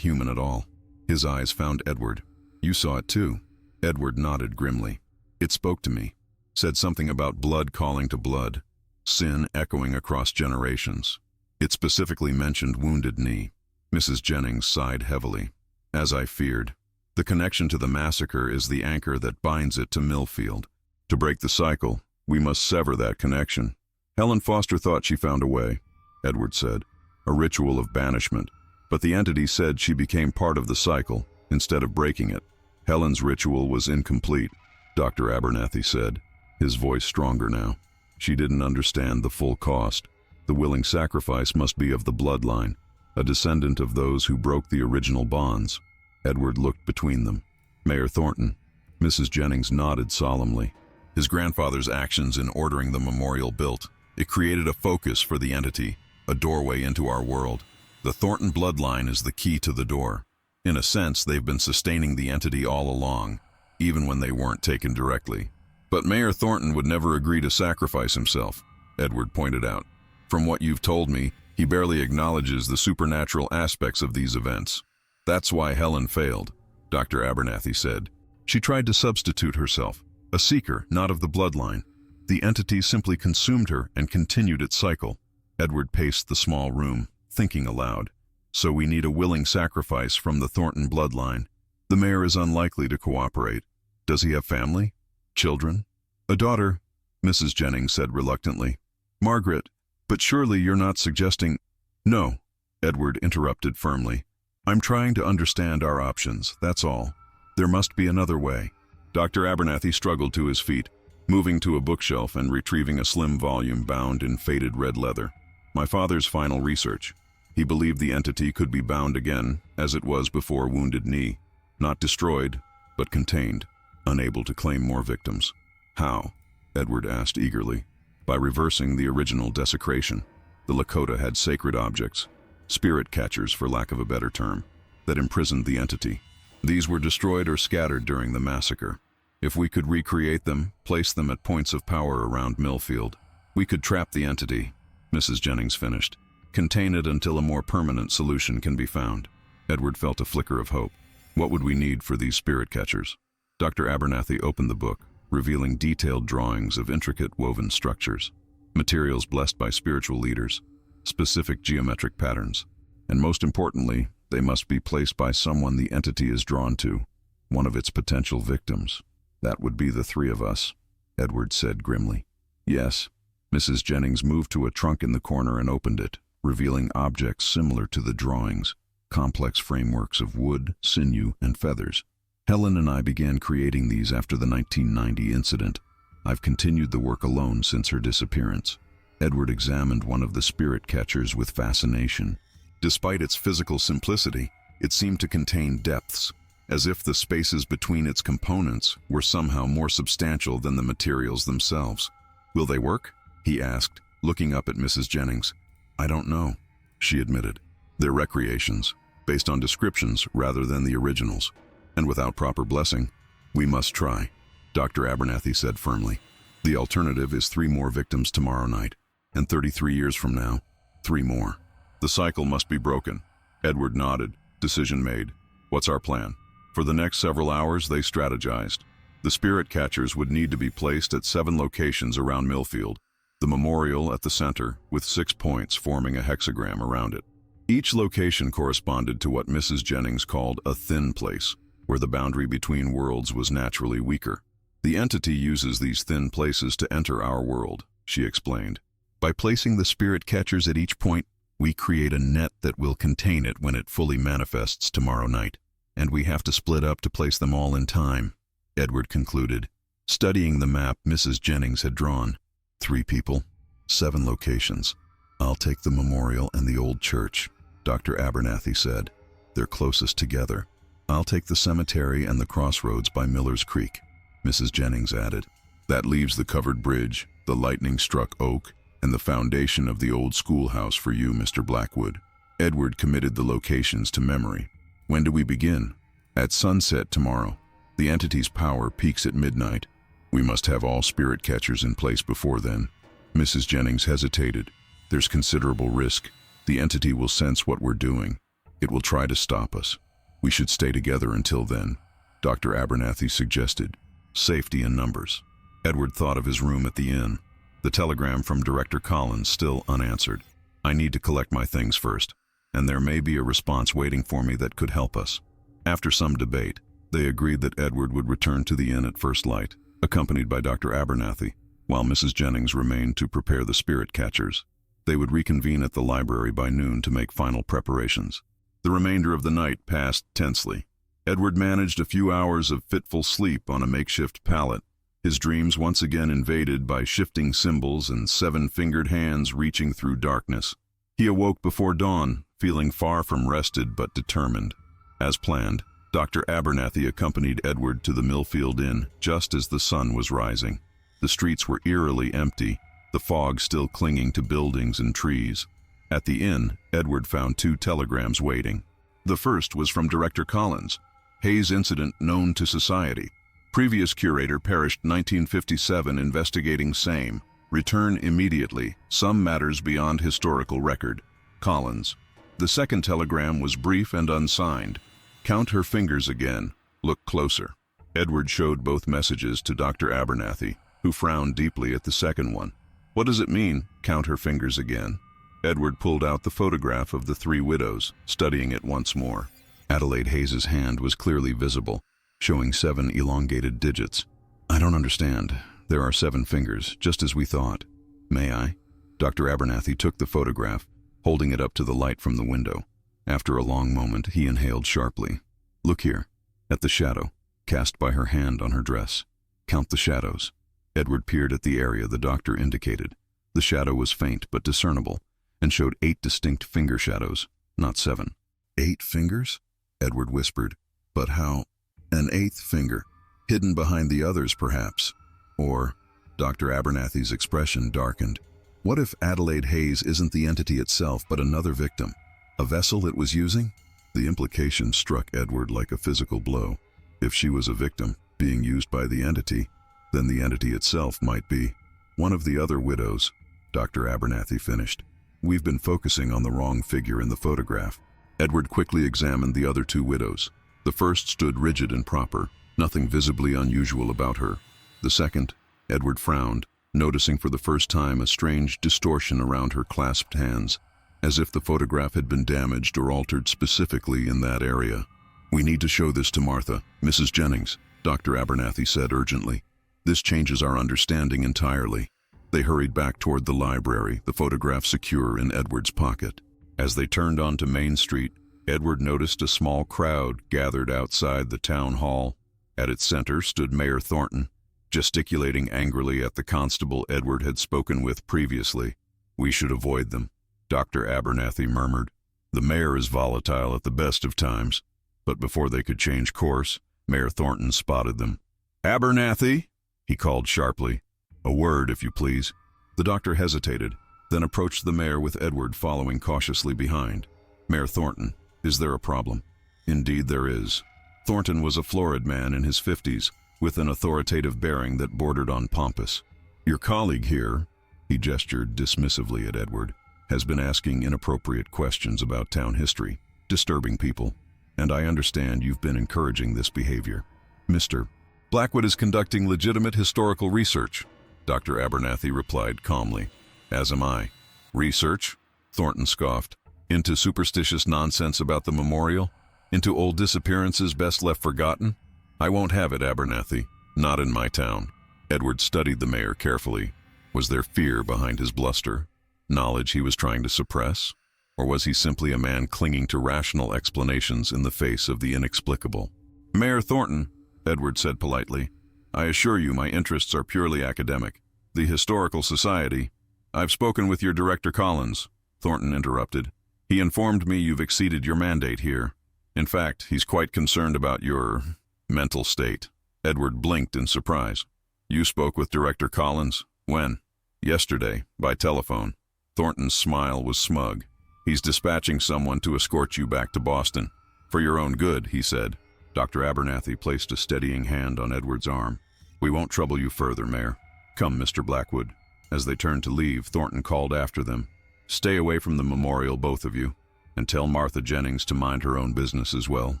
human at all. His eyes found Edward. You saw it too. Edward nodded grimly. It spoke to me, said something about blood calling to blood, sin echoing across generations. It specifically mentioned Wounded Knee. Mrs. Jennings sighed heavily. As I feared. The connection to the massacre is the anchor that binds it to Millfield. To break the cycle, we must sever that connection. Helen Foster thought she found a way, Edward said, a ritual of banishment, but the entity said she became part of the cycle instead of breaking it. Helen's ritual was incomplete, Dr. Abernathy said, his voice stronger now. She didn't understand the full cost. The willing sacrifice must be of the bloodline, a descendant of those who broke the original bonds. Edward looked between them. Mayor Thornton. Mrs. Jennings nodded solemnly. His grandfather's actions in ordering the memorial built, it created a focus for the entity, a doorway into our world. The Thornton bloodline is the key to the door. In a sense, they've been sustaining the entity all along, even when they weren't taken directly. But Mayor Thornton would never agree to sacrifice himself, Edward pointed out. From what you've told me, he barely acknowledges the supernatural aspects of these events. That's why Helen failed, Dr. Abernathy said. She tried to substitute herself, a seeker, not of the bloodline. The entity simply consumed her and continued its cycle. Edward paced the small room, thinking aloud. So we need a willing sacrifice from the Thornton bloodline. The mayor is unlikely to cooperate. Does he have family? Children? A daughter, Mrs. Jennings said reluctantly. Margaret, but surely you're not suggesting— No, Edward interrupted firmly. I'm trying to understand our options, that's all. There must be another way. Dr. Abernathy struggled to his feet, moving to a bookshelf and retrieving a slim volume bound in faded red leather. My father's final research. He believed the entity could be bound again, as it was before Wounded Knee. Not destroyed, but contained, unable to claim more victims. How? Edward asked eagerly. By reversing the original desecration. The Lakota had sacred objects, spirit catchers for lack of a better term, that imprisoned the entity. These were destroyed or scattered during the massacre. If we could recreate them, place them at points of power around Millfield, we could trap the entity, Mrs. Jennings finished. Contain it until a more permanent solution can be found. Edward felt a flicker of hope. What would we need for these spirit catchers? Dr. Abernathy opened the book, revealing detailed drawings of intricate woven structures, materials blessed by spiritual leaders, specific geometric patterns, and most importantly, they must be placed by someone the entity is drawn to, one of its potential victims. That would be the three of us, Edward said grimly. Yes. Mrs. Jennings moved to a trunk in the corner and opened it, revealing objects similar to the drawings, complex frameworks of wood, sinew, and feathers. Helen and I began creating these after the 1990 incident. I've continued the work alone since her disappearance. Edward examined one of the spirit catchers with fascination. Despite its physical simplicity, it seemed to contain depths, as if the spaces between its components were somehow more substantial than the materials themselves. "Will they work?" he asked, looking up at Mrs. Jennings. "I don't know," she admitted. "They're recreations, based on descriptions rather than the originals. And without proper blessing, we must try," Dr. Abernathy said firmly. "The alternative is 3 more victims tomorrow night, and 33 years from now, 3 more. The cycle must be broken." Edward nodded. "Decision made. What's our plan?" For the next several hours, they strategized. The spirit catchers would need to be placed at 7 locations around Millfield, the memorial at the center, with 6 points forming a hexagram around it. Each location corresponded to what Mrs. Jennings called a thin place, where the boundary between worlds was naturally weaker. "The entity uses these thin places to enter our world," she explained. "By placing the spirit catchers at each point, we create a net that will contain it when it fully manifests tomorrow night. And we have to split up to place them all in time," Edward concluded, studying the map Mrs. Jennings had drawn. 3 people, 7 locations. "I'll take the memorial and the old church," Dr. Abernathy said. "They're closest together. I'll take the cemetery and the crossroads by Miller's Creek," Mrs. Jennings added. "That leaves the covered bridge, the lightning-struck oak, and the foundation of the old schoolhouse for you, Mr. Blackwood." Edward committed the locations to memory. "When do we begin?" "At sunset tomorrow. The entity's power peaks at midnight. We must have all spirit catchers in place before then." Mrs. Jennings hesitated. "There's considerable risk. The entity will sense what we're doing. It will try to stop us. We should stay together until then," Dr. Abernathy suggested. "Safety in numbers." Edward thought of his room at the inn. The telegram from Director Collins still unanswered. "I need to collect my things first, and there may be a response waiting for me that could help us." After some debate, they agreed that Edward would return to the inn at first light, accompanied by Dr. Abernathy, while Mrs. Jennings remained to prepare the spirit catchers. They would reconvene at the library by noon to make final preparations. The remainder of the night passed tensely. Edward managed a few hours of fitful sleep on a makeshift pallet, his dreams once again invaded by shifting symbols and 7-fingered hands reaching through darkness. He awoke before dawn, feeling far from rested but determined. As planned, Dr. Abernathy accompanied Edward to the Millfield Inn just as the sun was rising. The streets were eerily empty, the fog still clinging to buildings and trees. At the inn, Edward found 2 telegrams waiting. The first was from Director Collins. "Hayes incident known to society. Previous curator perished 1957 investigating same. Return immediately. Some matters beyond historical record. Collins." The second telegram was brief and unsigned. "Count her fingers again. Look closer." Edward showed both messages to Dr. Abernathy, who frowned deeply at the second one. "What does it mean, count her fingers again?" Edward pulled out the photograph of the 3 widows, studying it once more. Adelaide Hayes's hand was clearly visible, showing 7 elongated digits. "I don't understand. There are 7 fingers, just as we thought." "May I?" Dr. Abernathy took the photograph, holding it up to the light from the window. After a long moment, he inhaled sharply. "Look here, at the shadow, cast by her hand on her dress. Count the shadows." Edward peered at the area the doctor indicated. The shadow was faint but discernible, and showed 8 distinct finger shadows, not 7. "8 fingers?" Edward whispered. "But how? An 8th finger, hidden behind the others perhaps? Or," Dr. Abernathy's expression darkened, "what if Adelaide Hayes isn't the entity itself but another victim? A vessel it was using?" The implication struck Edward like a physical blow. If she was a victim, being used by the entity, then the entity itself might be one of the other widows, Dr. Abernathy finished. "We've been focusing on the wrong figure in the photograph." Edward quickly examined the other 2 widows. The first stood rigid and proper, nothing visibly unusual about her. The second, Edward frowned, noticing for the first time a strange distortion around her clasped hands, as if the photograph had been damaged or altered specifically in that area. "We need to show this to Martha, Mrs. Jennings," Dr. Abernathy said urgently. "This changes our understanding entirely." They hurried back toward the library, the photograph secure in Edward's pocket. As they turned onto Main Street, Edward noticed a small crowd gathered outside the town hall. At its center stood Mayor Thornton, gesticulating angrily at the constable Edward had spoken with previously. "We should avoid them," Dr. Abernathy murmured. "The mayor is volatile at the best of times." But before they could change course, Mayor Thornton spotted them. "Abernathy," he called sharply. "A word, if you please." The doctor hesitated, then approached the mayor with Edward following cautiously behind. "Mayor Thornton, is there a problem?" "Indeed there is." Thornton was a florid man in his 50s, with an authoritative bearing that bordered on pompous. "Your colleague here," he gestured dismissively at Edward, "has been asking inappropriate questions about town history, disturbing people, and I understand you've been encouraging this behavior." "Mr. Blackwood is conducting legitimate historical research," Dr. Abernathy replied calmly. "As am I." "Research?" Thornton scoffed. "Into superstitious nonsense about the memorial? Into old disappearances best left forgotten? I won't have it, Abernathy. Not in my town." Edward studied the mayor carefully. Was there fear behind his bluster? Knowledge he was trying to suppress? Or was he simply a man clinging to rational explanations in the face of the inexplicable? "Mayor Thornton," Edward said politely, "I assure you my interests are purely academic. The Historical Society—" "I've spoken with your director Collins," Thornton interrupted. "He informed me you've exceeded your mandate here. In fact, he's quite concerned about your mental state." Edward blinked in surprise. "You spoke with Director Collins? When?" "Yesterday, by telephone." Thornton's smile was smug. "He's dispatching someone to escort you back to Boston. For your own good," he said. Dr. Abernathy placed a steadying hand on Edward's arm. "We won't trouble you further, Mayor. Come, Mr. Blackwood." As they turned to leave, Thornton called after them. "Stay away from the memorial, both of you, and tell Martha Jennings to mind her own business as well.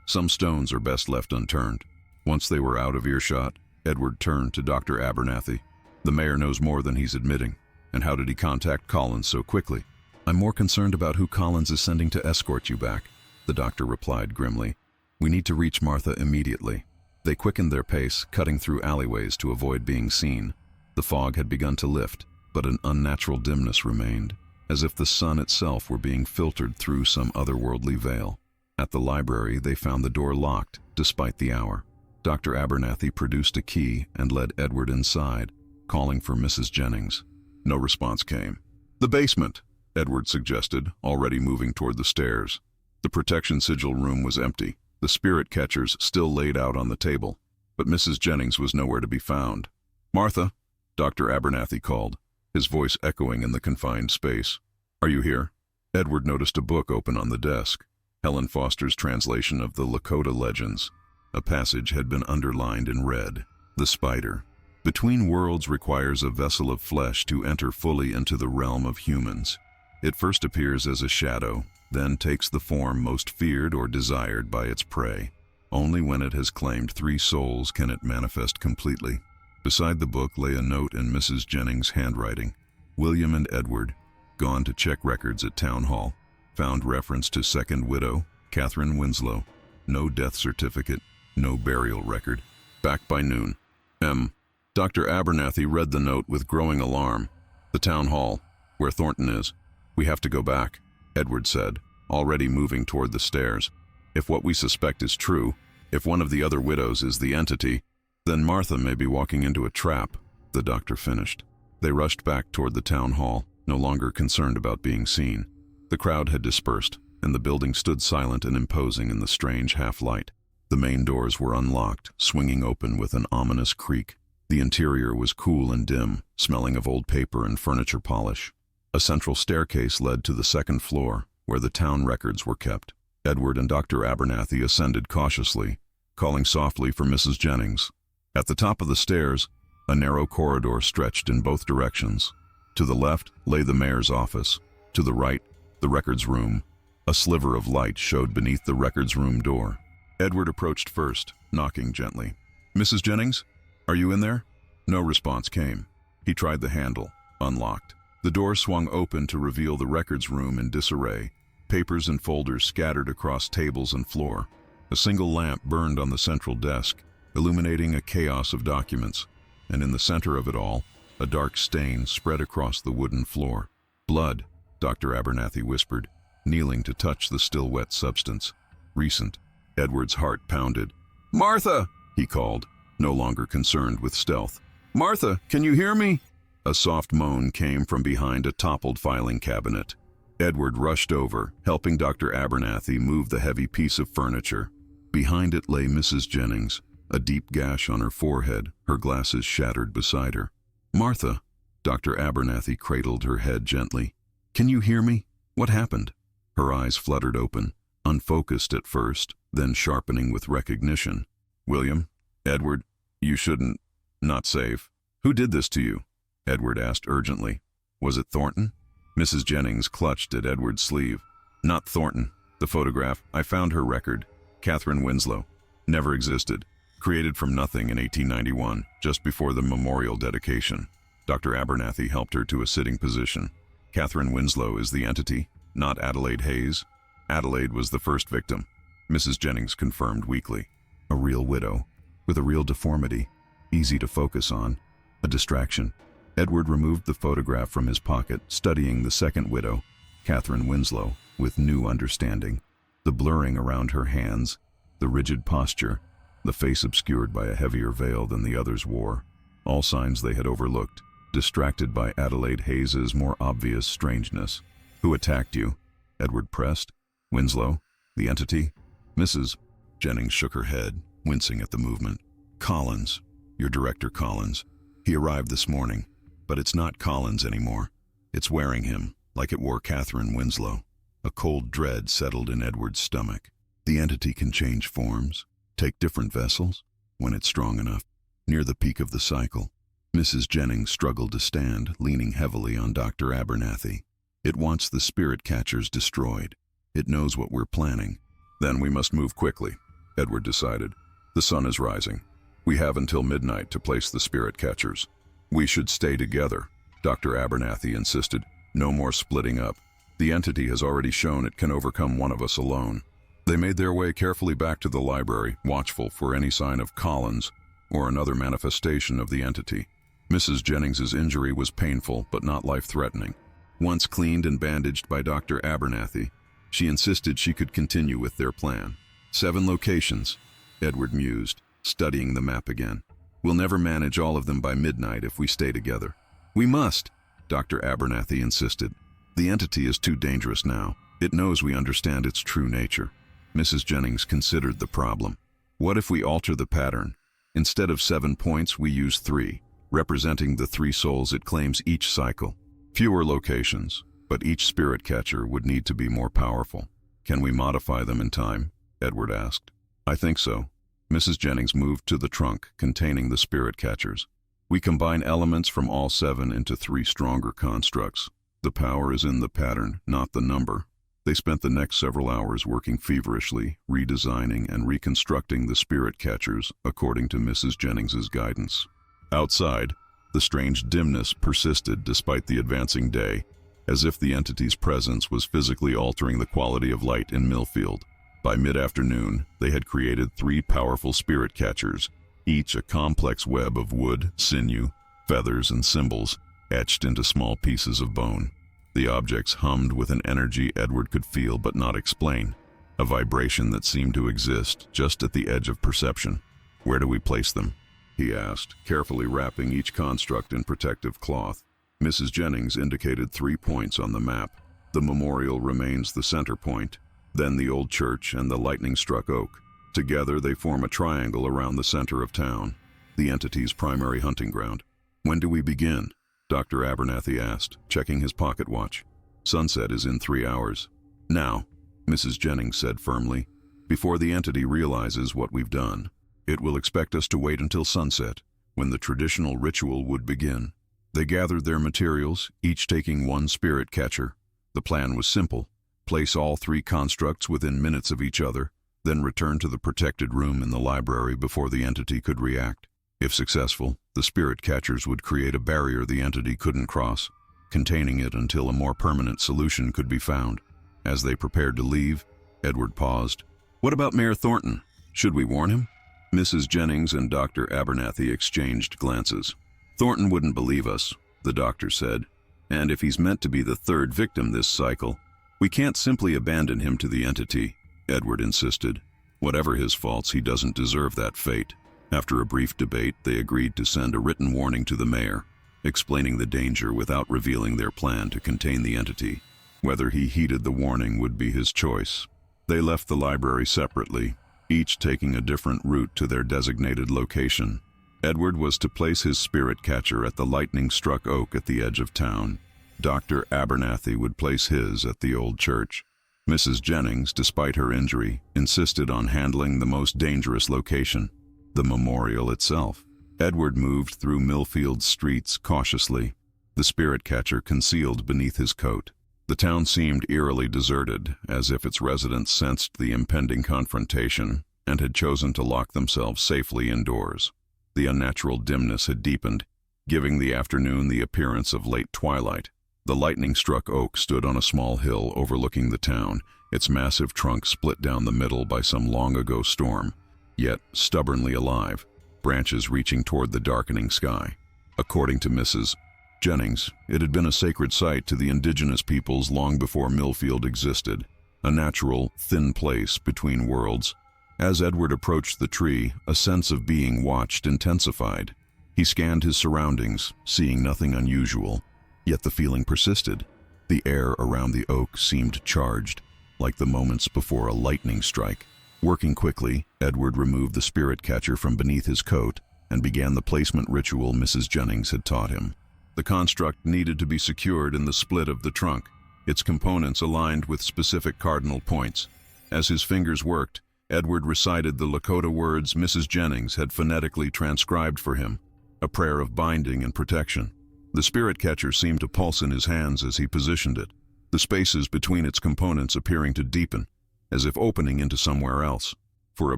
Some stones are best left unturned." Once they were out of earshot, Edward turned to Dr. Abernathy. "The mayor knows more than he's admitting. And how did he contact Collins so quickly?" "I'm more concerned about who Collins is sending to escort you back," the doctor replied grimly. "We need to reach Martha immediately." They quickened their pace, cutting through alleyways to avoid being seen. The fog had begun to lift, but an unnatural dimness remained, as if the sun itself were being filtered through some otherworldly veil. At the library, they found the door locked, despite the hour. Dr. Abernathy produced a key and led Edward inside, calling for Mrs. Jennings. No response came. "The basement," Edward suggested, already moving toward the stairs. The protection sigil room was empty, the spirit catchers still laid out on the table, but Mrs. Jennings was nowhere to be found. "Martha," Dr. Abernathy called, his voice echoing in the confined space. "Are you here?" Edward noticed a book open on the desk, Helen Foster's translation of the Lakota legends. A passage had been underlined in red. "The spider. Between worlds requires a vessel of flesh to enter fully into the realm of humans. It first appears as a shadow, then takes the form most feared or desired by its prey. Only when it has claimed 3 souls can it manifest completely." Beside the book lay a note in Mrs. Jennings' handwriting. "William and Edward, gone to check records at Town Hall. Found reference to second widow, Catherine Winslow. No death certificate, no burial record. Back by noon. M." Dr. Abernathy read the note with growing alarm. "The Town Hall, where Thornton is. We have to go back," Edward said, already moving toward the stairs. "If what we suspect is true, if one of the other widows is the entity, then Martha may be walking into a trap," the doctor finished. They rushed back toward the town hall, no longer concerned about being seen. The crowd had dispersed, and the building stood silent and imposing in the strange half-light. The main doors were unlocked, swinging open with an ominous creak. The interior was cool and dim, smelling of old paper and furniture polish. A central staircase led to the second floor, where the town records were kept. Edward and Dr. Abernathy ascended cautiously, calling softly for Mrs. Jennings. At the top of the stairs, a narrow corridor stretched in both directions. To the left lay the mayor's office. To the right, the records room. A sliver of light showed beneath the records room door. Edward approached first, knocking gently. "Mrs. Jennings? Are you in there?" No response came. He tried the handle, unlocked. The door swung open to reveal the records room in disarray, papers and folders scattered across tables and floor. A single lamp burned on the central desk, illuminating a chaos of documents, and in the center of it all, a dark stain spread across the wooden floor. "Blood," Dr. Abernathy whispered, kneeling to touch the still wet substance. "Recent." Edward's heart pounded. "Martha!" he called, no longer concerned with stealth. "Martha, can you hear me?" A soft moan came from behind a toppled filing cabinet. Edward rushed over, helping Dr. Abernathy move the heavy piece of furniture. Behind it lay Mrs. Jennings, a deep gash on her forehead, her glasses shattered beside her. "Martha," Dr. Abernathy cradled her head gently. "Can you hear me? What happened?" Her eyes fluttered open, unfocused at first, then sharpening with recognition. "William? Edward? You shouldn't. Not safe. Who did this to you?" Edward asked urgently. "Was it Thornton?" Mrs. Jennings clutched at Edward's sleeve. "Not Thornton. The photograph, I found her record. Catherine Winslow. Never existed. Created from nothing in 1891, just before the memorial dedication." Dr. Abernathy helped her to a sitting position. "Catherine Winslow is the entity, not Adelaide Hayes. Adelaide was the first victim," Mrs. Jennings confirmed weakly. "A real widow, with a real deformity, easy to focus on, a distraction." Edward removed the photograph from his pocket, studying the second widow, Catherine Winslow, with new understanding. The blurring around her hands, the rigid posture, the face obscured by a heavier veil than the others wore, all signs they had overlooked, distracted by Adelaide Hayes's more obvious strangeness. "Who attacked you?" Edward pressed. "Winslow? The entity?" Mrs. Jennings shook her head, wincing at the movement. "Collins. Your director Collins. He arrived this morning. But it's not Collins anymore. It's wearing him, like it wore Catherine Winslow." A cold dread settled in Edward's stomach. The entity can change forms, take different vessels, when it's strong enough. Near the peak of the cycle, Mrs. Jennings struggled to stand, leaning heavily on Dr. Abernathy. "It wants the spirit catchers destroyed. It knows what we're planning." "Then we must move quickly," Edward decided. "The sun is rising. We have until midnight to place the spirit catchers." "We should stay together," Dr. Abernathy insisted. "No more splitting up. The entity has already shown it can overcome one of us alone." They made their way carefully back to the library, watchful for any sign of Collins or another manifestation of the entity. Mrs. Jennings's injury was painful but not life-threatening. Once cleaned and bandaged by Dr. Abernathy, she insisted she could continue with their plan. 7 locations, Edward mused, studying the map again. "We'll never manage all of them by midnight if we stay together." "We must," Dr. Abernathy insisted. "The entity is too dangerous now. It knows we understand its true nature." Mrs. Jennings considered the problem. "What if we alter the pattern? Instead of 7 points, we use 3, representing the 3 souls it claims each cycle. Fewer locations, but each spirit catcher would need to be more powerful." "Can we modify them in time?" Edward asked. "I think so." Mrs. Jennings moved to the trunk containing the spirit catchers. "We combine elements from all 7 into 3 stronger constructs. The power is in the pattern, not the number." They spent the next several hours working feverishly, redesigning and reconstructing the spirit catchers according to Mrs. Jennings's guidance. Outside, the strange dimness persisted despite the advancing day, as if the entity's presence was physically altering the quality of light in Millfield. By mid-afternoon, they had created 3 powerful spirit catchers, each a complex web of wood, sinew, feathers, and symbols, etched into small pieces of bone. The objects hummed with an energy Edward could feel but not explain, a vibration that seemed to exist just at the edge of perception. "Where do we place them?" he asked, carefully wrapping each construct in protective cloth. Mrs. Jennings indicated 3 points on the map. The memorial remains the center point, then the old church and the lightning-struck oak. Together they form a triangle around the center of town, the entity's primary hunting ground. "When do we begin?" Dr. Abernathy asked, checking his pocket watch. "Sunset is in 3 hours." "Now," Mrs. Jennings said firmly, "before the entity realizes what we've done, it will expect us to wait until sunset, when the traditional ritual would begin." They gathered their materials, each taking 1 spirit catcher. The plan was simple: place all 3 constructs within minutes of each other, then return to the protected room in the library before the entity could react. If successful, the spirit catchers would create a barrier the entity couldn't cross, containing it until a more permanent solution could be found. As they prepared to leave, Edward paused. "What about Mayor Thornton? Should we warn him?" Mrs. Jennings and Dr. Abernathy exchanged glances. "Thornton wouldn't believe us," the doctor said. "And if he's meant to be the 3rd victim this cycle, we can't simply abandon him to the entity," Edward insisted. "Whatever his faults, he doesn't deserve that fate." After a brief debate, they agreed to send a written warning to the mayor, explaining the danger without revealing their plan to contain the entity. Whether he heeded the warning would be his choice. They left the library separately, each taking a different route to their designated location. Edward was to place his spirit catcher at the lightning-struck oak at the edge of town. Dr. Abernathy would place his at the old church. Mrs. Jennings, despite her injury, insisted on handling the most dangerous location, the memorial itself. Edward moved through Millfield's streets cautiously, the spirit catcher concealed beneath his coat. The town seemed eerily deserted, as if its residents sensed the impending confrontation and had chosen to lock themselves safely indoors. The unnatural dimness had deepened, giving the afternoon the appearance of late twilight. The lightning-struck oak stood on a small hill overlooking the town, its massive trunk split down the middle by some long-ago storm, yet stubbornly alive, branches reaching toward the darkening sky. According to Mrs. Jennings, it had been a sacred site to the indigenous peoples long before Millfield existed, a natural, thin place between worlds. As Edward approached the tree, a sense of being watched intensified. He scanned his surroundings, seeing nothing unusual, yet the feeling persisted. The air around the oak seemed charged, like the moments before a lightning strike. Working quickly, Edward removed the spirit catcher from beneath his coat and began the placement ritual Mrs. Jennings had taught him. The construct needed to be secured in the split of the trunk, its components aligned with specific cardinal points. As his fingers worked, Edward recited the Lakota words Mrs. Jennings had phonetically transcribed for him, a prayer of binding and protection. The spirit catcher seemed to pulse in his hands as he positioned it, the spaces between its components appearing to deepen, as if opening into somewhere else. For a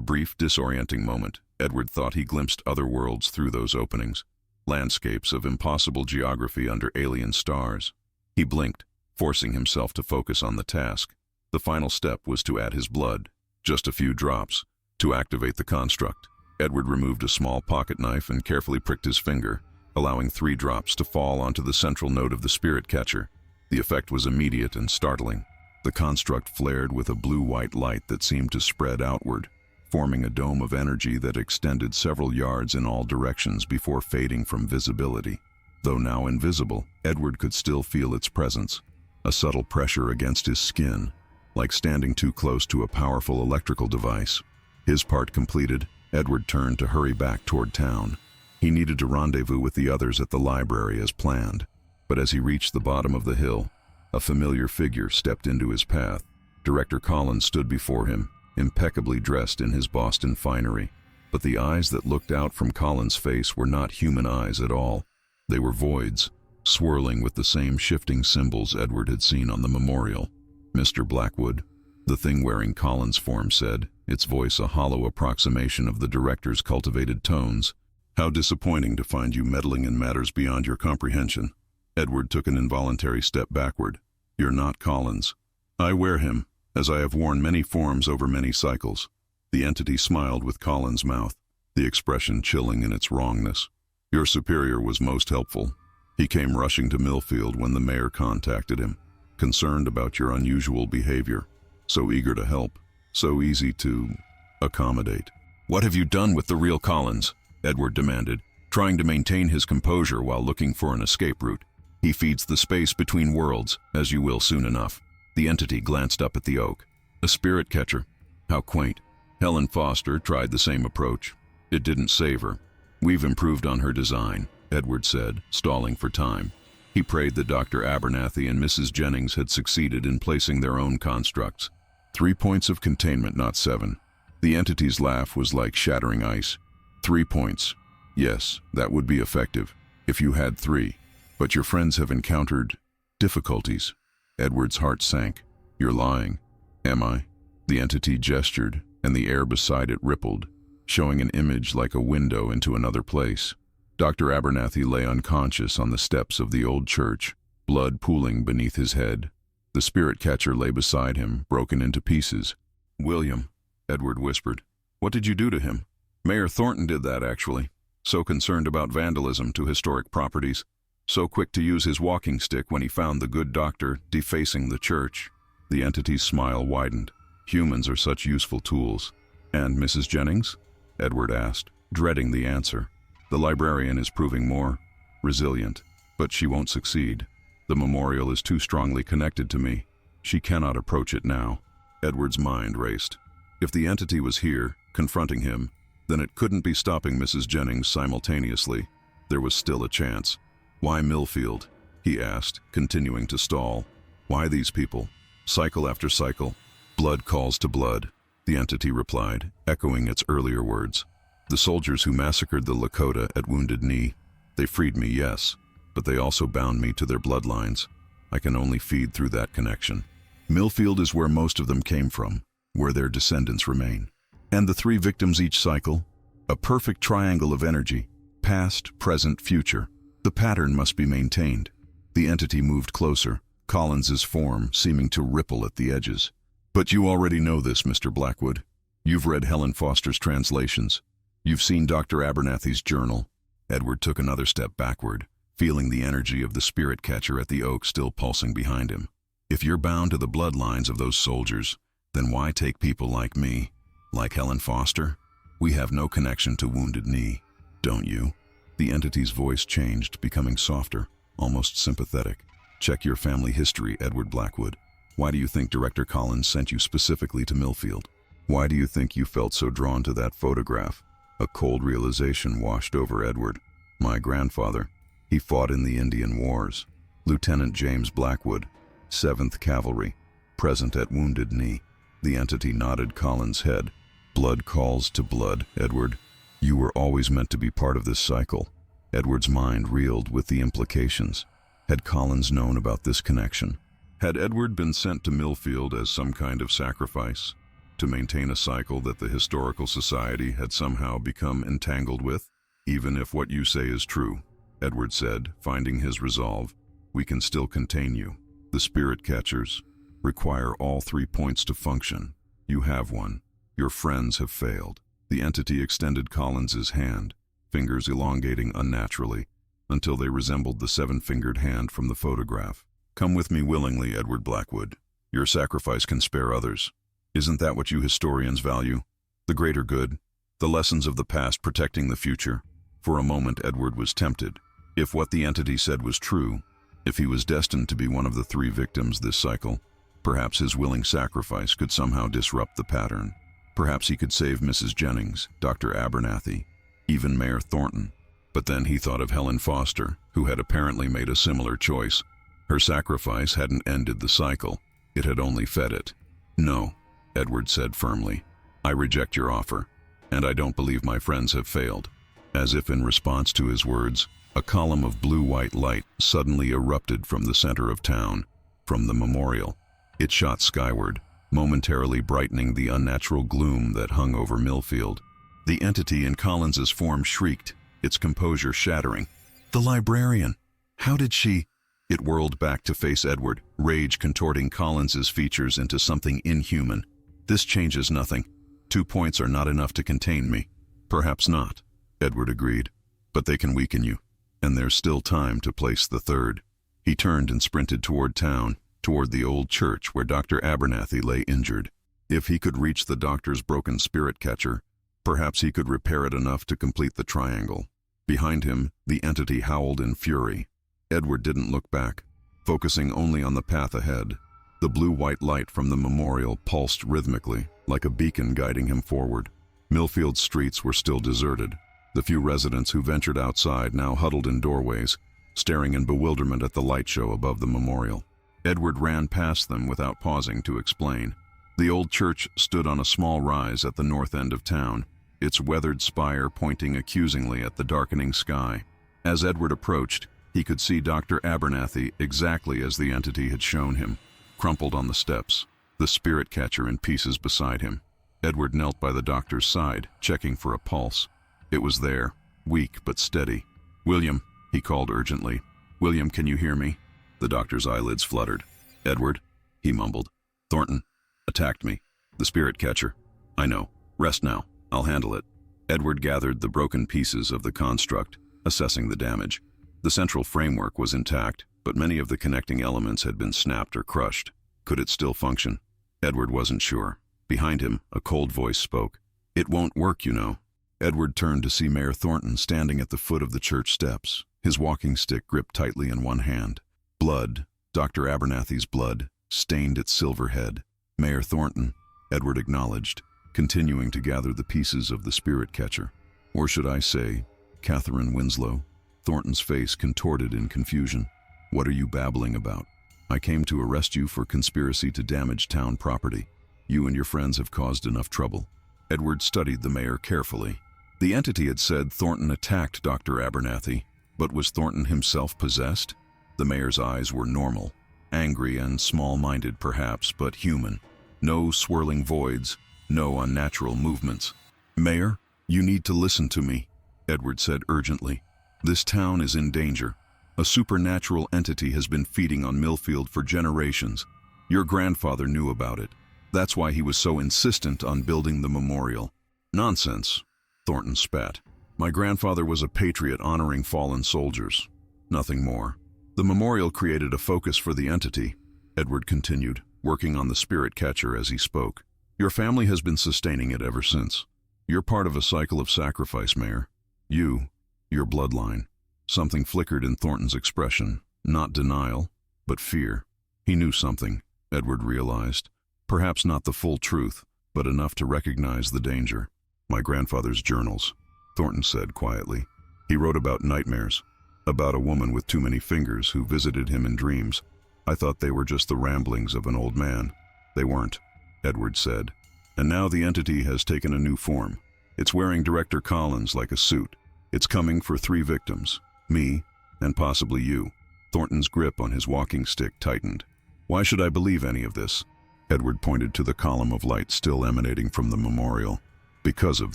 brief, disorienting moment, Edward thought he glimpsed other worlds through those openings, landscapes of impossible geography under alien stars. He blinked, forcing himself to focus on the task. The final step was to add his blood, just a few drops, to activate the construct. Edward removed a small pocket knife and carefully pricked his finger, allowing 3 drops to fall onto the central node of the spirit catcher. The effect was immediate and startling. The construct flared with a blue-white light that seemed to spread outward, forming a dome of energy that extended several yards in all directions before fading from visibility. Though now invisible, Edward could still feel its presence, a subtle pressure against his skin, like standing too close to a powerful electrical device. His part completed, Edward turned to hurry back toward town. He needed to rendezvous with the others at the library as planned, but as he reached the bottom of the hill, a familiar figure stepped into his path. Director Collins stood before him, impeccably dressed in his Boston finery, but the eyes that looked out from Collins' face were not human eyes at all. They were voids, swirling with the same shifting symbols Edward had seen on the memorial. "Mr. Blackwood," the thing wearing Collins' form said, its voice a hollow approximation of the director's cultivated tones. "How disappointing to find you meddling in matters beyond your comprehension." Edward took an involuntary step backward. "You're not Collins. I wear him, as I have worn many forms over many cycles." The entity smiled with Collins' mouth, the expression chilling in its wrongness. "Your superior was most helpful. He came rushing to Millfield when the mayor contacted him, concerned about your unusual behavior. So eager to help, so easy to accommodate." "What have you done with the real Collins?" Edward demanded, trying to maintain his composure while looking for an escape route. "He feeds the space between worlds, as you will soon enough." The entity glanced up at the oak. "A spirit catcher. How quaint. Helen Foster tried the same approach. It didn't save her. We've improved on her design," Edward said, stalling for time. He prayed that Dr. Abernathy and Mrs. Jennings had succeeded in placing their own constructs. 3 points of containment, not 7. The entity's laugh was like shattering ice. 3 points. Yes, that would be effective, if you had 3. But your friends have encountered difficulties. Edward's heart sank. "You're lying." "Am I?" The entity gestured, and the air beside it rippled, showing an image like a window into another place. Dr. Abernathy lay unconscious on the steps of the old church, blood pooling beneath his head. The spirit catcher lay beside him, broken into pieces. "William," Edward whispered. "What did you do to him?" "Mayor Thornton did that, actually. So concerned about vandalism to historic properties. So quick to use his walking stick when he found the good doctor defacing the church." The entity's smile widened. "Humans are such useful tools." "And Mrs. Jennings?" Edward asked, dreading the answer. "The librarian is proving more resilient, but she won't succeed. The memorial is too strongly connected to me. She cannot approach it now." Edward's mind raced. If the entity was here, confronting him, then it couldn't be stopping Mrs. Jennings simultaneously. There was still a chance. "Why Millfield?" he asked, continuing to stall. "Why these people? Cycle after cycle. Blood calls to blood," the entity replied, echoing its earlier words. "The soldiers who massacred the Lakota at Wounded Knee, they freed me, yes, but they also bound me to their bloodlines. I can only feed through that connection. Millfield is where most of them came from, where their descendants remain. And the 3 victims each cycle? A perfect triangle of energy, past, present, future. The pattern must be maintained." The entity moved closer, Collins's form seeming to ripple at the edges. "But you already know this, Mr. Blackwood. You've read Helen Foster's translations. You've seen Dr. Abernathy's journal." Edward took another step backward, feeling the energy of the spirit catcher at the oak still pulsing behind him. "If you're bound to the bloodlines of those soldiers, then why take people like me, like Helen Foster? We have no connection to Wounded Knee, don't you?" The entity's voice changed, becoming softer, almost sympathetic. "Check your family history, Edward Blackwood. Why do you think Director Collins sent you specifically to Millfield? Why do you think you felt so drawn to that photograph?" A cold realization washed over Edward. "My grandfather. He fought in the Indian Wars. Lieutenant James Blackwood, 7th Cavalry, present at Wounded Knee." The entity nodded Collins' head. "Blood calls to blood, Edward. You were always meant to be part of this cycle." Edward's mind reeled with the implications. Had Collins known about this connection? Had Edward been sent to Millfield as some kind of sacrifice, to maintain a cycle that the Historical Society had somehow become entangled with? "Even if what you say is true," Edward said, finding his resolve, "we can still contain you. The spirit catchers require all 3 points to function. You have one. Your friends have failed." The entity extended Collins's hand, fingers elongating unnaturally, until they resembled the 7-fingered hand from the photograph. "Come with me willingly, Edward Blackwood. Your sacrifice can spare others. Isn't that what you historians value? The greater good, the lessons of the past protecting the future?" For a moment Edward was tempted. If what the entity said was true, if he was destined to be one of the 3 victims this cycle, perhaps his willing sacrifice could somehow disrupt the pattern. Perhaps he could save Mrs. Jennings, Dr. Abernathy, even Mayor Thornton. But then he thought of Helen Foster, who had apparently made a similar choice. Her sacrifice hadn't ended the cycle, it had only fed it. "No," Edward said firmly. "I reject your offer, and I don't believe my friends have failed." As if in response to his words, a column of blue-white light suddenly erupted from the center of town, from the memorial. It shot skyward, momentarily brightening the unnatural gloom that hung over Millfield. The entity in Collins's form shrieked, its composure shattering. "The librarian! How did she—" It whirled back to face Edward, rage contorting Collins's features into something inhuman. "This changes nothing. 2 points are not enough to contain me." "Perhaps not," Edward agreed, "but they can weaken you, and there's still time to place the 3rd. He turned and sprinted toward town, toward the old church where Dr. Abernathy lay injured. If he could reach the doctor's broken spirit catcher, perhaps he could repair it enough to complete the triangle. Behind him, the entity howled in fury. Edward didn't look back, focusing only on the path ahead. The blue-white light from the memorial pulsed rhythmically, like a beacon guiding him forward. Millfield's streets were still deserted. The few residents who ventured outside now huddled in doorways, staring in bewilderment at the light show above the memorial. Edward ran past them without pausing to explain. The old church stood on a small rise at the north end of town, its weathered spire pointing accusingly at the darkening sky. As Edward approached, he could see Dr. Abernathy exactly as the entity had shown him, crumpled on the steps, the spirit catcher in pieces beside him. Edward knelt by the doctor's side, checking for a pulse. It was there, weak but steady. "William," he called urgently. "William, can you hear me?" The doctor's eyelids fluttered. "Edward," he mumbled. "Thornton attacked me. The spirit catcher. I know. Rest now. I'll handle it." Edward gathered the broken pieces of the construct, assessing the damage. The central framework was intact, but many of the connecting elements had been snapped or crushed. Could it still function? Edward wasn't sure. Behind him, a cold voice spoke. "It won't work, you know." Edward turned to see Mayor Thornton standing at the foot of the church steps, his walking stick gripped tightly in one hand. Blood, Dr. Abernathy's blood, stained its silver head. "Mayor Thornton," Edward acknowledged, continuing to gather the pieces of the spirit catcher. Or should I say, Catherine Winslow? Thornton's face contorted in confusion. What are you babbling about? I came to arrest you for conspiracy to damage town property. You and your friends have caused enough trouble. Edward studied the mayor carefully. The entity had said Thornton attacked Dr. Abernathy, but was Thornton himself possessed? The mayor's eyes were normal, angry and small-minded perhaps, but human. No swirling voids, no unnatural movements. Mayor, you need to listen to me, Edward said urgently. This town is in danger. A supernatural entity has been feeding on Millfield for generations. Your grandfather knew about it. That's why he was so insistent on building the memorial. Nonsense, Thornton spat. My grandfather was a patriot honoring fallen soldiers. Nothing more. The memorial created a focus for the entity, Edward continued, working on the spirit catcher as he spoke. Your family has been sustaining it ever since. You're part of a cycle of sacrifice, Mayor. You, your bloodline. Something flickered in Thornton's expression, not denial, but fear. He knew something, Edward realized. Perhaps not the full truth, but enough to recognize the danger. My grandfather's journals, Thornton said quietly. He wrote about nightmares, about a woman with too many fingers who visited him in dreams. I thought they were just the ramblings of an old man. They weren't, Edward said. And now the entity has taken a new form. It's wearing Director Collins like a suit. It's coming for 3 victims. Me, and possibly you. Thornton's grip on his walking stick tightened. Why should I believe any of this? Edward pointed to the column of light still emanating from the memorial. Because of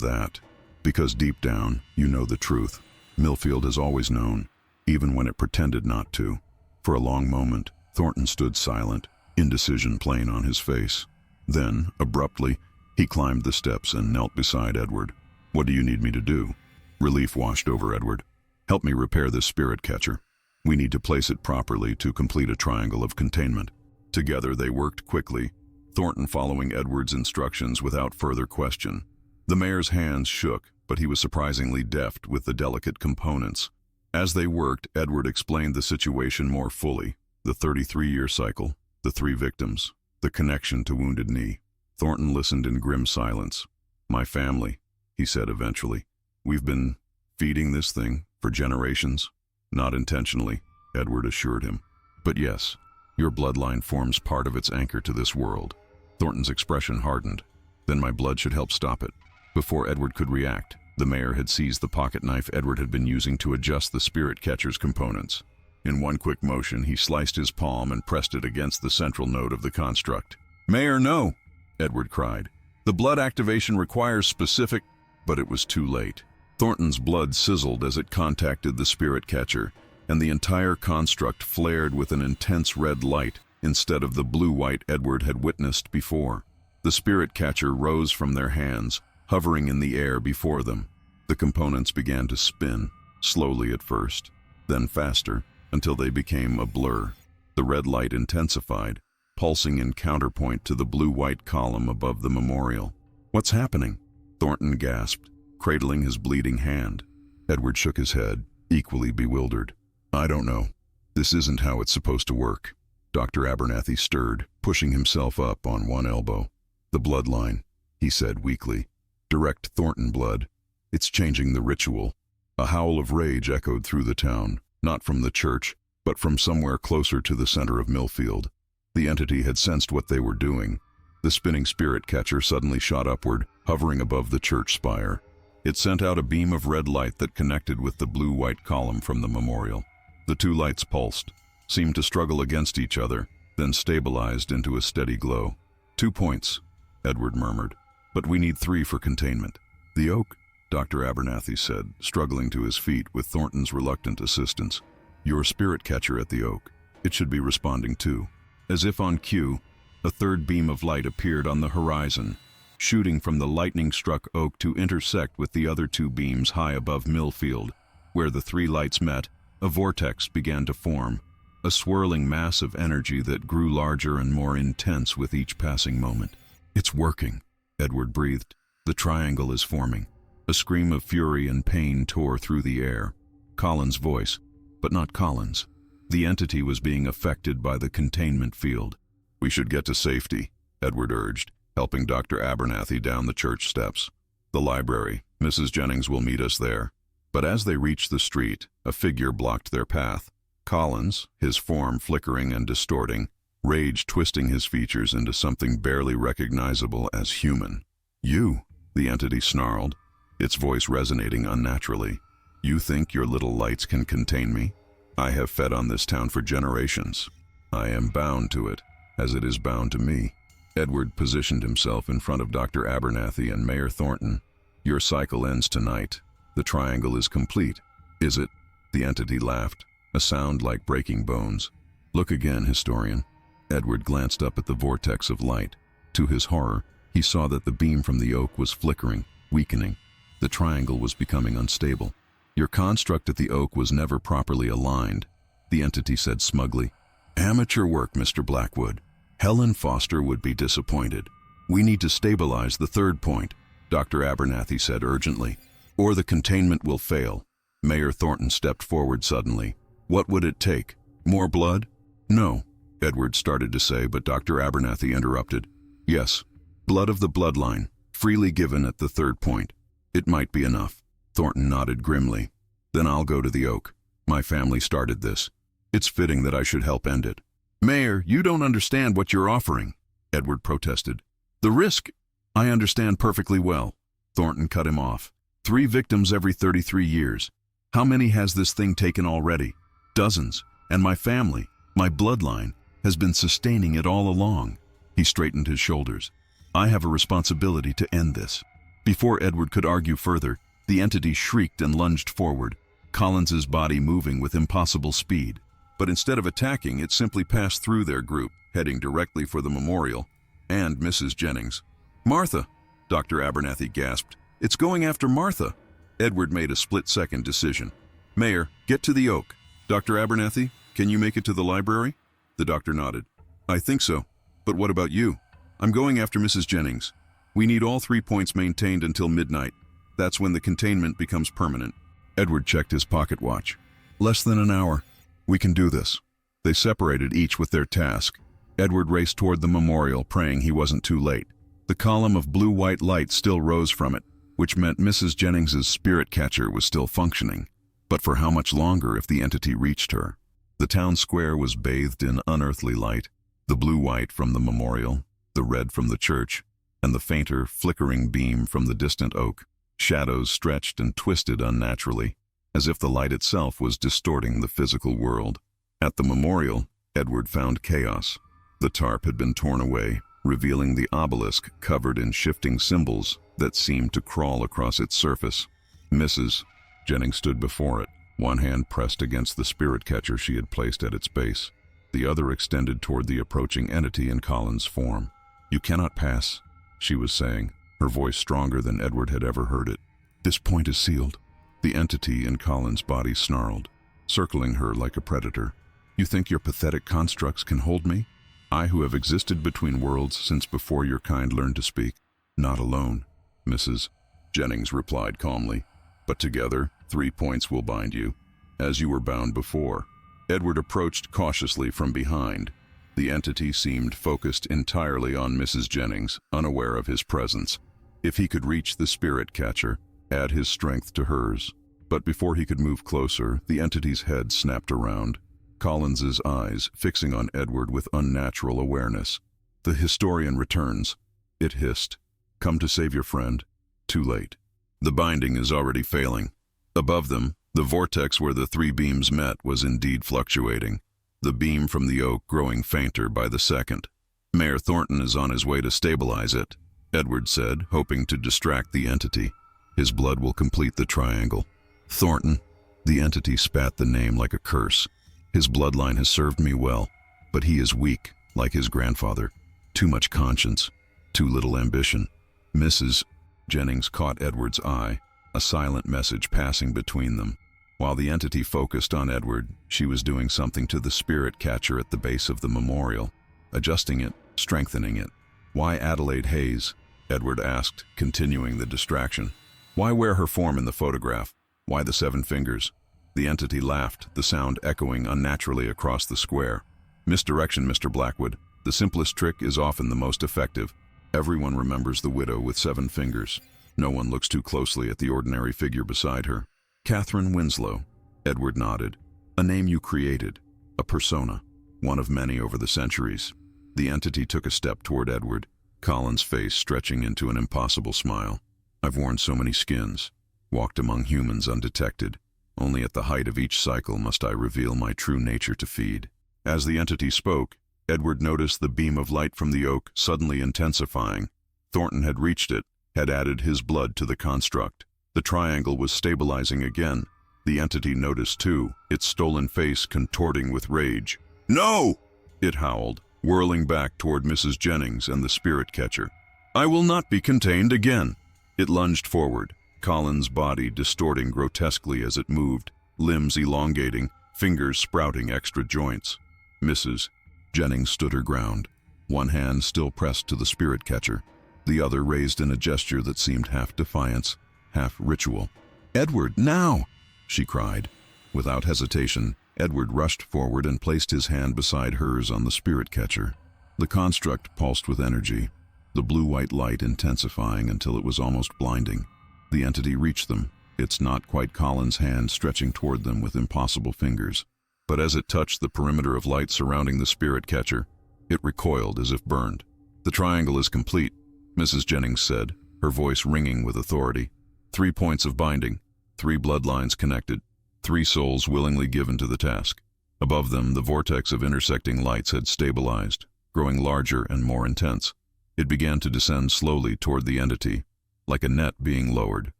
that. Because deep down, you know the truth. Millfield has always known, even when it pretended not to. For a long moment, Thornton stood silent, indecision plain on his face. Then, abruptly, he climbed the steps and knelt beside Edward. What do you need me to do? Relief washed over Edward. Help me repair this spirit catcher. We need to place it properly to complete a triangle of containment. Together they worked quickly, Thornton following Edward's instructions without further question. The mayor's hands shook, but he was surprisingly deft with the delicate components. As they worked, Edward explained the situation more fully. The 33-year cycle, the 3 victims, the connection to Wounded Knee. Thornton listened in grim silence. My family, he said eventually. We've been feeding this thing for generations. Not intentionally, Edward assured him. But yes, your bloodline forms part of its anchor to this world. Thornton's expression hardened. Then my blood should help stop it. Before Edward could react, the mayor had seized the pocket knife Edward had been using to adjust the spirit catcher's components. In one quick motion, he sliced his palm and pressed it against the central node of the construct. Mayor, no! Edward cried. The blood activation requires specific... But it was too late. Thornton's blood sizzled as it contacted the spirit catcher, and the entire construct flared with an intense red light instead of the blue-white Edward had witnessed before. The spirit catcher rose from their hands, hovering in the air before them. The components began to spin, slowly at first, then faster, until they became a blur. The red light intensified, pulsing in counterpoint to the blue-white column above the memorial. What's happening? Thornton gasped, cradling his bleeding hand. Edward shook his head, equally bewildered. I don't know. This isn't how it's supposed to work. Dr. Abernathy stirred, pushing himself up on one elbow. The bloodline, he said weakly. Direct Thornton blood. It's changing the ritual. A howl of rage echoed through the town, not from the church, but from somewhere closer to the center of Millfield. The entity had sensed what they were doing. The spinning spirit catcher suddenly shot upward, hovering above the church spire. It sent out a beam of red light that connected with the blue-white column from the memorial. The 2 lights pulsed, seemed to struggle against each other, then stabilized into a steady glow. 2 points, Edward murmured. But we need 3 for containment. The oak, Dr. Abernathy said, struggling to his feet with Thornton's reluctant assistance. Your spirit catcher at the oak. It should be responding too. As if on cue, a 3rd beam of light appeared on the horizon, shooting from the lightning-struck oak to intersect with the other 2 beams high above Millfield. Where the 3 lights met, a vortex began to form, a swirling mass of energy that grew larger and more intense with each passing moment. It's working, Edward breathed. The triangle is forming. A scream of fury and pain tore through the air. Collins' voice, but not Collins. The entity was being affected by the containment field. We should get to safety, Edward urged. helping Dr. Abernathy down the church steps. The library. Mrs. Jennings will meet us there. But as they reached the street, a figure blocked their path. Collins, his form flickering and distorting, rage twisting his features into something barely recognizable as human. "You," the entity snarled, its voice resonating unnaturally. "You think your little lights can contain me? I have fed on this town for generations. I am bound to it, as it is bound to me." Edward positioned himself in front of Dr. Abernathy and Mayor Thornton. "Your cycle ends tonight. The triangle is complete." "Is it?" The entity laughed, a sound like breaking bones. "Look again, historian." Edward glanced up at the vortex of light. To his horror, he saw that the beam from the oak was flickering, weakening. The triangle was becoming unstable. "Your construct at the oak was never properly aligned," the entity said smugly. "Amateur work, Mr. Blackwood. Helen Foster would be disappointed. We need to stabilize the third point," Dr. Abernathy said urgently, "or the containment will fail." Mayor Thornton stepped forward suddenly. "What would it take? More blood?" "No," Edward started to say, but Dr. Abernathy interrupted. "Yes, blood of the bloodline, freely given at the third point. It might be enough." Thornton nodded grimly. "Then I'll go to the oak. My family started this. It's fitting that I should help end it." "Mayor, you don't understand what you're offering," Edward protested. "The risk—" "I understand perfectly well," Thornton cut him off. 3 victims every 33 years. How many has this thing taken already? Dozens. And my family, my bloodline, has been sustaining it all along. He straightened his shoulders. "I have a responsibility to end this." Before Edward could argue further, the entity shrieked and lunged forward, Collins's body moving with impossible speed. But instead of attacking, it simply passed through their group, heading directly for the memorial and Mrs. Jennings. "Martha!" Dr. Abernathy gasped. "It's going after Martha!" Edward made a split-second decision. "Mayor, get to the oak. Dr. Abernathy, can you make it to the library?" The doctor nodded. "I think so. But what about you?" "I'm going after Mrs. Jennings. We need all 3 points maintained until midnight. That's when the containment becomes permanent." Edward checked his pocket watch. "Less than an hour. We can do this." They separated each with their task. Edward raced toward the memorial, praying he wasn't too late. The column of blue-white light still rose from it, which meant Mrs. Jennings's spirit catcher was still functioning. But for how much longer if the entity reached her? The town square was bathed in unearthly light, the blue-white from the memorial, the red from the church, and the fainter, flickering beam from the distant oak. Shadows stretched and twisted unnaturally, as if the light itself was distorting the physical world. At the memorial, Edward found chaos. The tarp had been torn away, revealing the obelisk covered in shifting symbols that seemed to crawl across its surface. Mrs. Jennings stood before it, one hand pressed against the spirit catcher she had placed at its base, the other extended toward the approaching entity in Collins' form. "You cannot pass," she was saying, her voice stronger than Edward had ever heard it. "This point is sealed." The entity in Collins' body snarled, circling her like a predator. "You think your pathetic constructs can hold me? I who have existed between worlds since before your kind learned to speak. Not alone," Mrs. Jennings replied calmly. "But together, 3 points will bind you, as you were bound before." Edward approached cautiously from behind. The entity seemed focused entirely on Mrs. Jennings, unaware of his presence. If he could reach the spirit catcher, add his strength to hers. But before he could move closer, the entity's head snapped around, Collins's eyes fixing on Edward with unnatural awareness. "The historian returns," it hissed. "Come to save your friend. Too late. The binding is already failing." Above them, the vortex where the 3 beams met was indeed fluctuating, the beam from the oak growing fainter by the second. "Mayor Thornton is on his way to stabilize it," Edward said, hoping to distract the entity. "His blood will complete the triangle." "Thornton," the entity spat the name like a curse. "His bloodline has served me well, but he is weak, like his grandfather. Too much conscience, too little ambition." Mrs. Jennings caught Edward's eye, a silent message passing between them. While the entity focused on Edward, she was doing something to the spirit catcher at the base of the memorial, adjusting it, strengthening it. "Why Adelaide Hayes?" Edward asked, continuing the distraction. "Why wear her form in the photograph? Why the 7 fingers?" The entity laughed, the sound echoing unnaturally across the square. "Misdirection, Mr. Blackwood. The simplest trick is often the most effective. Everyone remembers the widow with 7 fingers. No one looks too closely at the ordinary figure beside her. Catherine Winslow. Edward nodded. A name you created. A persona. One of many over the centuries. The entity took a step toward Edward, Colin's face stretching into an impossible smile. I've worn so many skins, walked among humans undetected. Only at the height of each cycle must I reveal my true nature to feed. As the entity spoke, Edward noticed the beam of light from the oak suddenly intensifying. Thornton had reached it, had added his blood to the construct. The triangle was stabilizing again. The entity noticed too, its stolen face contorting with rage. "No!" it howled, whirling back toward Mrs. Jennings and the spirit catcher. "I will not be contained again." It lunged forward, Colin's body distorting grotesquely as it moved, limbs elongating, fingers sprouting extra joints. Mrs. Jennings stood her ground, one hand still pressed to the spirit catcher, the other raised in a gesture that seemed half defiance, half ritual. "Edward, now!" she cried. Without hesitation, Edward rushed forward and placed his hand beside hers on the spirit catcher. The construct pulsed with energy, the blue-white light intensifying until it was almost blinding. The entity reached them, its not quite Colin's hand stretching toward them with impossible fingers. But as it touched the perimeter of light surrounding the spirit catcher, it recoiled as if burned. "The triangle is complete," Mrs. Jennings said, her voice ringing with authority. 3 points of binding, 3 bloodlines connected, 3 souls willingly given to the task. Above them, the vortex of intersecting lights had stabilized, growing larger and more intense. It began to descend slowly toward the entity, like a net being lowered.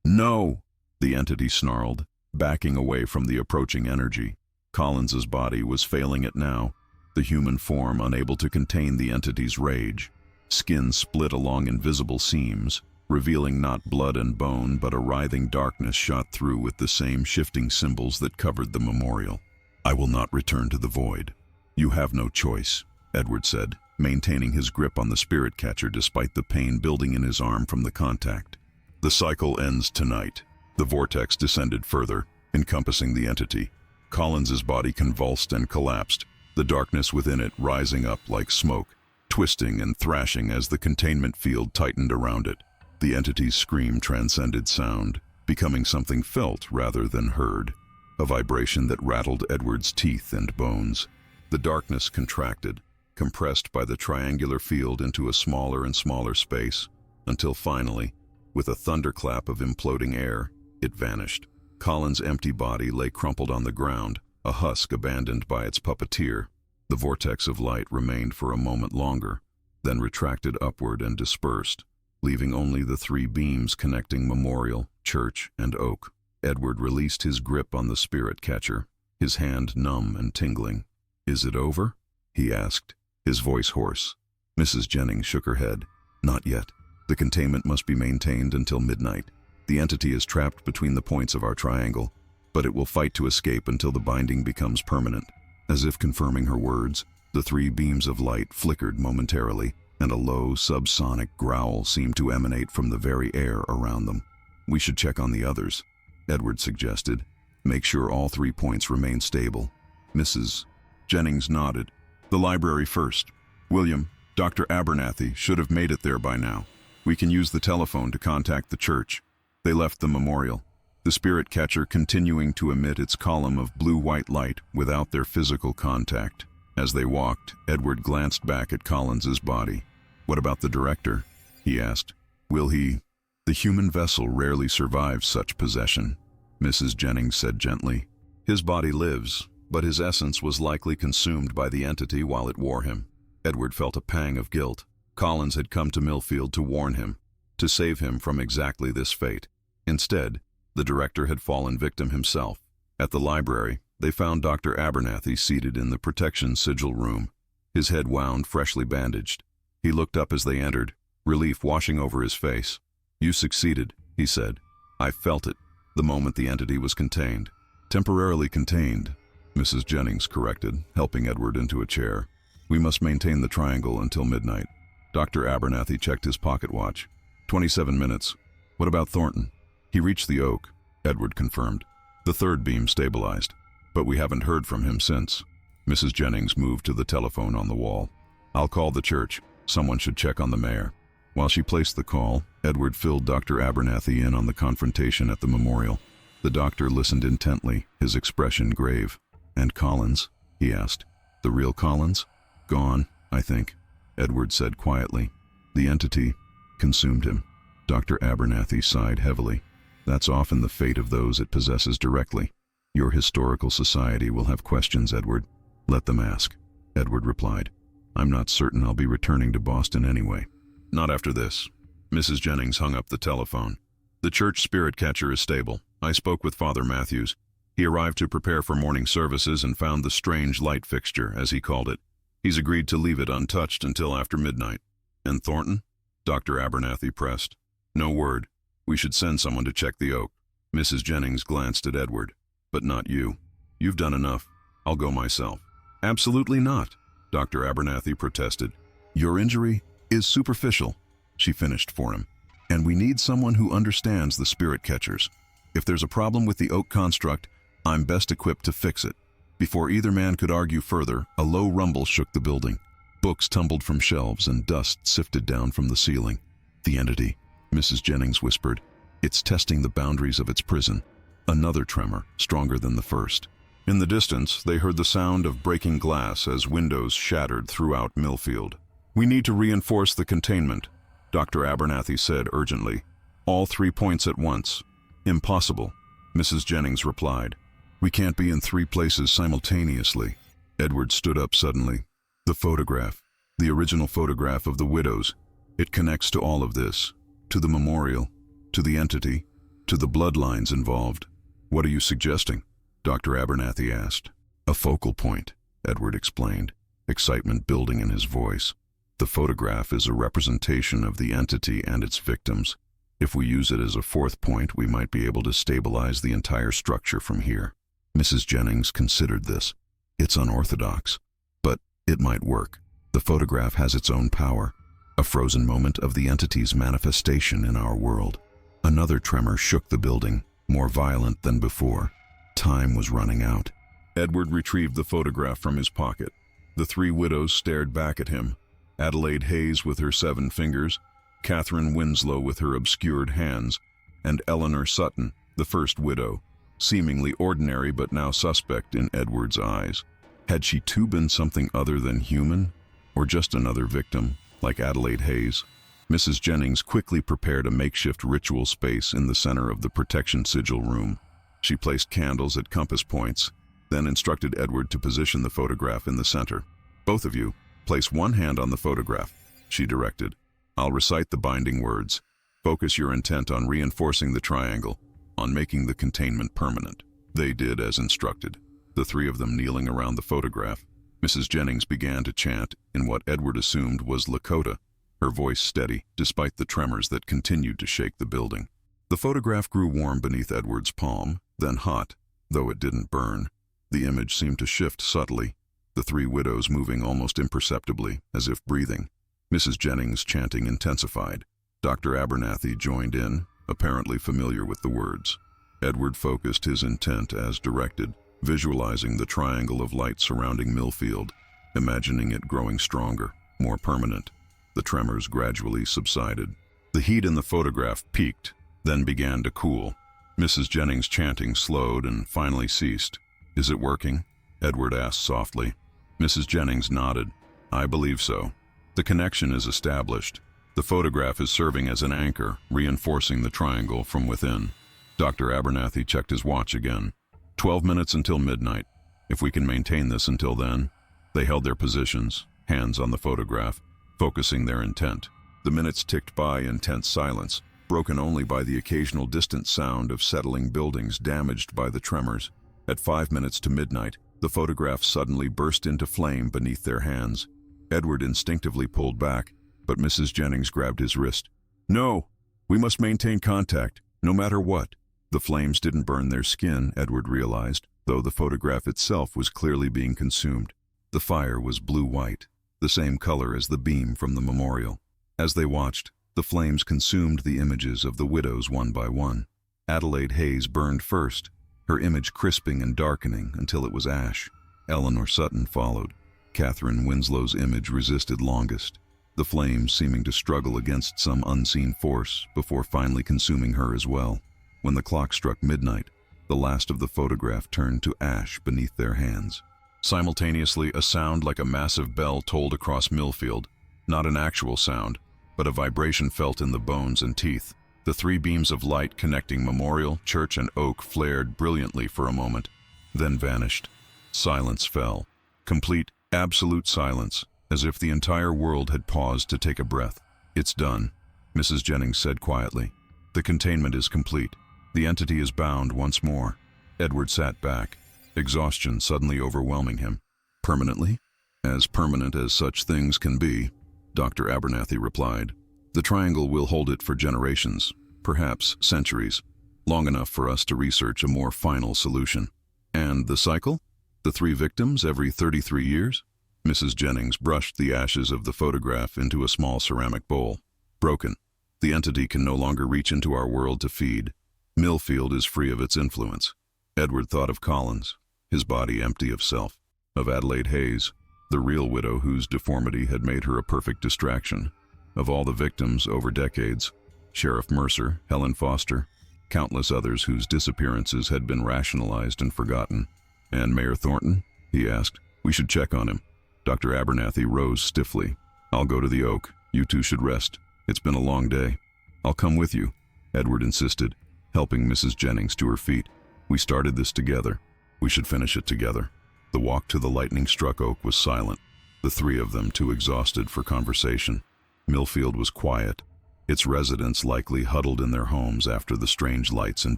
"No!" the entity snarled, backing away from the approaching energy. Collins's body was failing it now, the human form unable to contain the entity's rage. Skin split along invisible seams, revealing not blood and bone but a writhing darkness shot through with the same shifting symbols that covered the memorial. "I will not return to the void. You have no choice," Edward said, maintaining his grip on the spirit catcher despite the pain building in his arm from the contact. "The cycle ends tonight." The vortex descended further, encompassing the entity. Collins's body convulsed and collapsed, the darkness within it rising up like smoke, twisting and thrashing as the containment field tightened around it. The entity's scream transcended sound, becoming something felt rather than heard, a vibration that rattled Edward's teeth and bones. The darkness contracted, compressed by the triangular field into a smaller and smaller space, until finally, with a thunderclap of imploding air, it vanished. Colin's empty body lay crumpled on the ground, a husk abandoned by its puppeteer. The vortex of light remained for a moment longer, then retracted upward and dispersed, leaving only the 3 beams connecting memorial, church, and oak. Edward released his grip on the spirit catcher, his hand numb and tingling. "Is it over?" he asked, his voice hoarse. Mrs. Jennings shook her head. "Not yet. The containment must be maintained until midnight. The entity is trapped between the points of our triangle, but it will fight to escape until the binding becomes permanent." As if confirming her words, the 3 beams of light flickered momentarily, and a low, subsonic growl seemed to emanate from the very air around them. "We should check on the others," Edward suggested. "Make sure all 3 points remain stable." Mrs. Jennings nodded. "The library first. William, Dr. Abernathy should have made it there by now. We can use the telephone to contact the church." They left the memorial, the spirit catcher continuing to emit its column of blue-white light without their physical contact. As they walked, Edward glanced back at Collins's body. "What about the director?" he asked. "Will he?" "The human vessel rarely survives such possession," Mrs. Jennings said gently. "His body lives, but his essence was likely consumed by the entity while it wore him." Edward felt a pang of guilt. Collins had come to Millfield to warn him, to save him from exactly this fate. Instead, the director had fallen victim himself. At the library, they found Dr. Abernathy seated in the protection sigil room, his head wound, freshly bandaged. He looked up as they entered, relief washing over his face. "You succeeded," he said. "I felt it, the moment the entity was contained." "Temporarily contained," Mrs. Jennings corrected, helping Edward into a chair. "We must maintain the triangle until midnight." Dr. Abernathy checked his pocket watch. 27 minutes. "What about Thornton?" "He reached the oak," Edward confirmed. "The 3rd beam stabilized, but we haven't heard from him since." Mrs. Jennings moved to the telephone on the wall. "I'll call the church. Someone should check on the mayor." While she placed the call, Edward filled Dr. Abernathy in on the confrontation at the memorial. The doctor listened intently, his expression grave. "And Collins?" he asked. "The real Collins?" "Gone, I think," Edward said quietly. "The entity consumed him." Dr. Abernathy sighed heavily. "That's often the fate of those it possesses directly. Your historical society will have questions, Edward. Let them ask," Edward replied. "I'm not certain I'll be returning to Boston anyway." "Not after this." Mrs. Jennings hung up the telephone. "The church spirit catcher is stable. I spoke with Father Matthews. He arrived to prepare for morning services and found the strange light fixture, as he called it. He's agreed to leave it untouched until after midnight." "And Thornton?" Dr. Abernathy pressed. "No word. We should send someone to check the oak." Mrs. Jennings glanced at Edward. "But not you. You've done enough. I'll go myself." "Absolutely not," Dr. Abernathy protested. "Your injury is superficial," she finished for him. "And we need someone who understands the spirit catchers. If there's a problem with the oak construct, I'm best equipped to fix it." Before either man could argue further, a low rumble shook the building. Books tumbled from shelves and dust sifted down from the ceiling. "The entity," Mrs. Jennings whispered. "It's testing the boundaries of its prison." Another tremor, stronger than the first. In the distance, they heard the sound of breaking glass as windows shattered throughout Millfield. "We need to reinforce the containment," Dr. Abernathy said urgently. "All 3 points at once." "Impossible," Mrs. Jennings replied. "We can't be in 3 places simultaneously." Edward stood up suddenly. "The photograph. The original photograph of the widows. It connects to all of this. To the memorial. To the entity. To the bloodlines involved." "What are you suggesting?" Dr. Abernathy asked. "A focal point," Edward explained, excitement building in his voice. "The photograph is a representation of the entity and its victims. If we use it as a 4th point, we might be able to stabilize the entire structure from here." Mrs. Jennings considered this. "It's unorthodox, but it might work. The photograph has its own power, a frozen moment of the entity's manifestation in our world." Another tremor shook the building, more violent than before. Time was running out. Edward retrieved the photograph from his pocket. The 3 widows stared back at him. Adelaide Hayes with her 7 fingers, Catherine Winslow with her obscured hands, and Eleanor Sutton, the first widow, seemingly ordinary but now suspect in Edward's eyes. Had she too been something other than human, or just another victim, like Adelaide Hayes? Mrs. Jennings quickly prepared a makeshift ritual space in the center of the protection sigil room. She placed candles at compass points, then instructed Edward to position the photograph in the center. "Both of you, place one hand on the photograph," she directed. "I'll recite the binding words. Focus your intent on reinforcing the triangle, on making the containment permanent." They did as instructed, the 3 of them kneeling around the photograph. Mrs. Jennings began to chant in what Edward assumed was Lakota, her voice steady despite the tremors that continued to shake the building. The photograph grew warm beneath Edward's palm, then hot, though it didn't burn. The image seemed to shift subtly, the 3 widows moving almost imperceptibly, as if breathing. Mrs. Jennings' chanting intensified. Dr. Abernathy joined in, apparently familiar with the words. Edward focused his intent as directed, visualizing the triangle of light surrounding Millfield, imagining it growing stronger, more permanent. The tremors gradually subsided. The heat in the photograph peaked, then began to cool. Mrs. Jennings' chanting slowed and finally ceased. "Is it working?" Edward asked softly. Mrs. Jennings nodded. "I believe so. The connection is established. The photograph is serving as an anchor, reinforcing the triangle from within." Dr. Abernathy checked his watch again. 12 minutes until midnight. If we can maintain this until then." They held their positions, hands on the photograph, focusing their intent. The minutes ticked by in tense silence, broken only by the occasional distant sound of settling buildings damaged by the tremors. At 5 minutes to midnight, the photograph suddenly burst into flame beneath their hands. Edward instinctively pulled back, but Mrs. Jennings grabbed his wrist. "No! We must maintain contact, no matter what." The flames didn't burn their skin, Edward realized, though the photograph itself was clearly being consumed. The fire was blue-white, the same color as the beam from the memorial. As they watched, the flames consumed the images of the widows one by one. Adelaide Hayes burned first, her image crisping and darkening until it was ash. Eleanor Sutton followed. Catherine Winslow's image resisted longest. the flames seeming to struggle against some unseen force before finally consuming her as well. When the clock struck midnight, the last of the photograph turned to ash beneath their hands. Simultaneously, a sound like a massive bell tolled across Millfield, not an actual sound, but a vibration felt in the bones and teeth. The three beams of light connecting memorial, church, and oak flared brilliantly for a moment, then vanished. Silence fell. Complete, absolute silence, as if the entire world had paused to take a breath. "It's done," Mrs. Jennings said quietly. "The containment is complete. The entity is bound once more." Edward sat back, exhaustion suddenly overwhelming him. "Permanently? As permanent as such things can be," Dr. Abernathy replied. "The triangle will hold it for generations, perhaps centuries, long enough for us to research a more final solution." "And the cycle? The three victims every 33 years? Mrs. Jennings brushed the ashes of the photograph into a small ceramic bowl. "Broken. The entity can no longer reach into our world to feed. Millfield is free of its influence." Edward thought of Collins, his body empty of self, of Adelaide Hayes, the real widow whose deformity had made her a perfect distraction, of all the victims over decades, Sheriff Mercer, Helen Foster, countless others whose disappearances had been rationalized and forgotten. "And Mayor Thornton?" he asked. "We should check on him." Dr. Abernathy rose stiffly. "I'll go to the oak. You two should rest. It's been a long day." "I'll come with you," Edward insisted, helping Mrs. Jennings to her feet. "We started this together. We should finish it together." The walk to the lightning-struck oak was silent, the three of them too exhausted for conversation. Millfield was quiet, its residents likely huddled in their homes after the strange lights and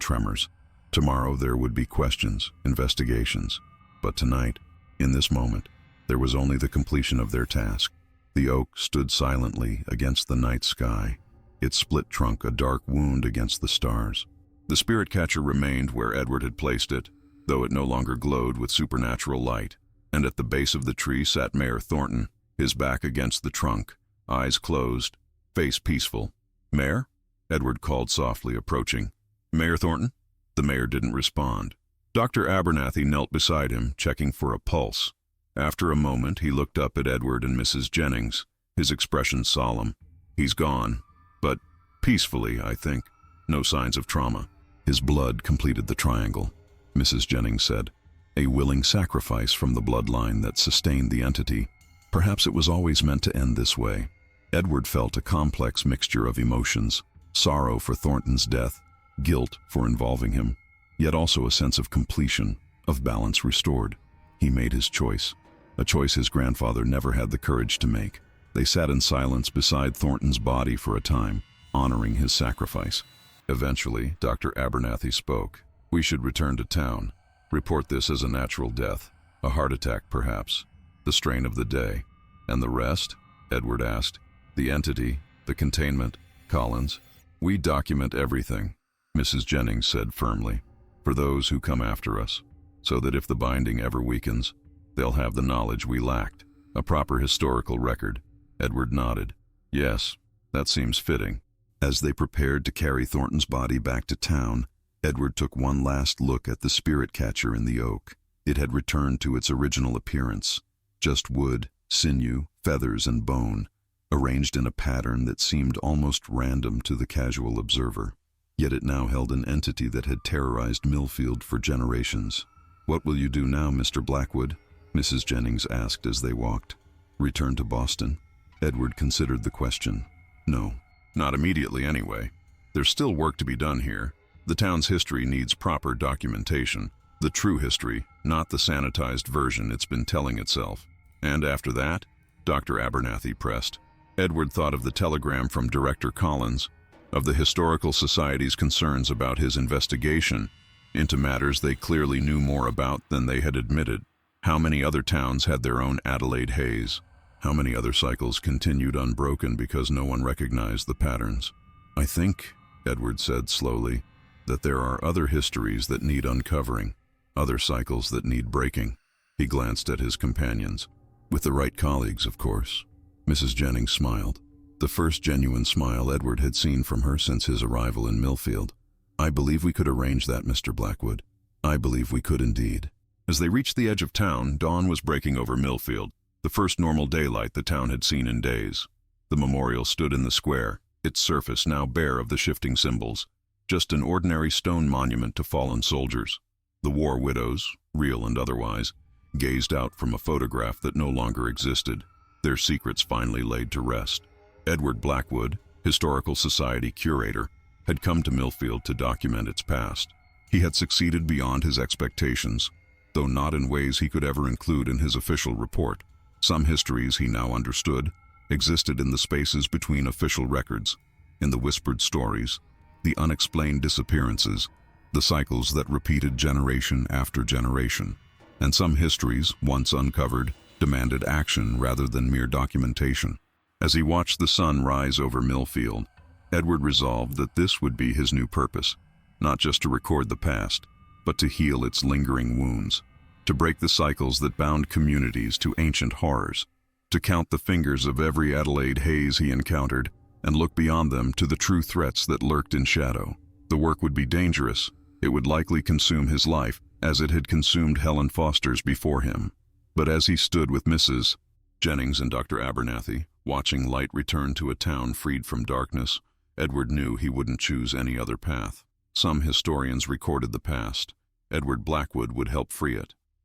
tremors. Tomorrow there would be questions, investigations. But tonight, in this moment, there was only the completion of their task. The oak stood silently against the night sky, its split trunk a dark wound against the stars. The spirit catcher remained where Edward had placed it, though it no longer glowed with supernatural light. And at the base of the tree sat Mayor Thornton, his back against the trunk, eyes closed, face peaceful. "Mayor?" Edward called softly, approaching. "Mayor Thornton?" The mayor didn't respond. Dr. Abernathy knelt beside him, checking for a pulse. After a moment, he looked up at Edward and Mrs. Jennings, his expression solemn. "He's gone, but peacefully, I think. No signs of trauma." "His blood completed the triangle," Mrs. Jennings said. "A willing sacrifice from the bloodline that sustained the entity. Perhaps it was always meant to end this way." Edward felt a complex mixture of emotions: sorrow for Thornton's death, guilt for involving him, yet also a sense of completion, of balance restored. He made his choice, a choice his grandfather never had the courage to make. They sat in silence beside Thornton's body for a time, honoring his sacrifice. Eventually, Dr. Abernathy spoke. "We should return to town. Report this as a natural death, a heart attack perhaps, the strain of the day." "And the rest?" Edward asked. "The entity, the containment, Collins." "We document everything," Mrs. Jennings said firmly, "for those who come after us, so that if the binding ever weakens, they'll have the knowledge we lacked, a proper historical record." Edward nodded. "Yes, that seems fitting." As they prepared to carry Thornton's body back to town, Edward took one last look at the spirit catcher in the oak. It had returned to its original appearance, just wood, sinew, feathers, and bone, arranged in a pattern that seemed almost random to the casual observer. Yet it now held an entity that had terrorized Millfield for generations. "What will you do now, Mr. Blackwood?" Mrs. Jennings asked as they walked. "Return to Boston?" Edward considered the question. "No, not immediately anyway. There's still work to be done here. The town's history needs proper documentation. The true history, not the sanitized version it's been telling itself." "And after that?" Dr. Abernathy pressed. Edward thought of the telegram from Director Collins, of the Historical Society's concerns about his investigation into matters they clearly knew more about than they had admitted. How many other towns had their own Adelaide Hayes? How many other cycles continued unbroken because no one recognized the patterns? "I think," Edward said slowly, "that there are other histories that need uncovering, other cycles that need breaking." He glanced at his companions. "With the right colleagues, of course." Mrs. Jennings smiled, the first genuine smile Edward had seen from her since his arrival in Millfield. "I believe we could arrange that, Mr. Blackwood. I believe we could indeed." As they reached the edge of town, dawn was breaking over Millfield, the first normal daylight the town had seen in days. The memorial stood in the square, its surface now bare of the shifting symbols, just an ordinary stone monument to fallen soldiers. The war widows, real and otherwise, gazed out from a photograph that no longer existed, their secrets finally laid to rest. Edward Blackwood, Historical Society curator, had come to Millfield to document its past. He had succeeded beyond his expectations, though not in ways he could ever include in his official report. Some histories, he now understood, existed in the spaces between official records, in the whispered stories, the unexplained disappearances, the cycles that repeated generation after generation. And some histories, once uncovered, demanded action rather than mere documentation. As he watched the sun rise over Millfield, Edward resolved that this would be his new purpose, not just to record the past, but to heal its lingering wounds, to break the cycles that bound communities to ancient horrors, to count the fingers of every Adelaide haze he encountered and look beyond them to the true threats that lurked in shadow. The work would be dangerous. It would likely consume his life, as it had consumed Helen Foster's before him. But as he stood with Mrs. Jennings and Dr. Abernathy, watching light return to a town freed from darkness, Edward knew he wouldn't choose any other path. Some historians recorded the past. Edward Blackwood would help free it.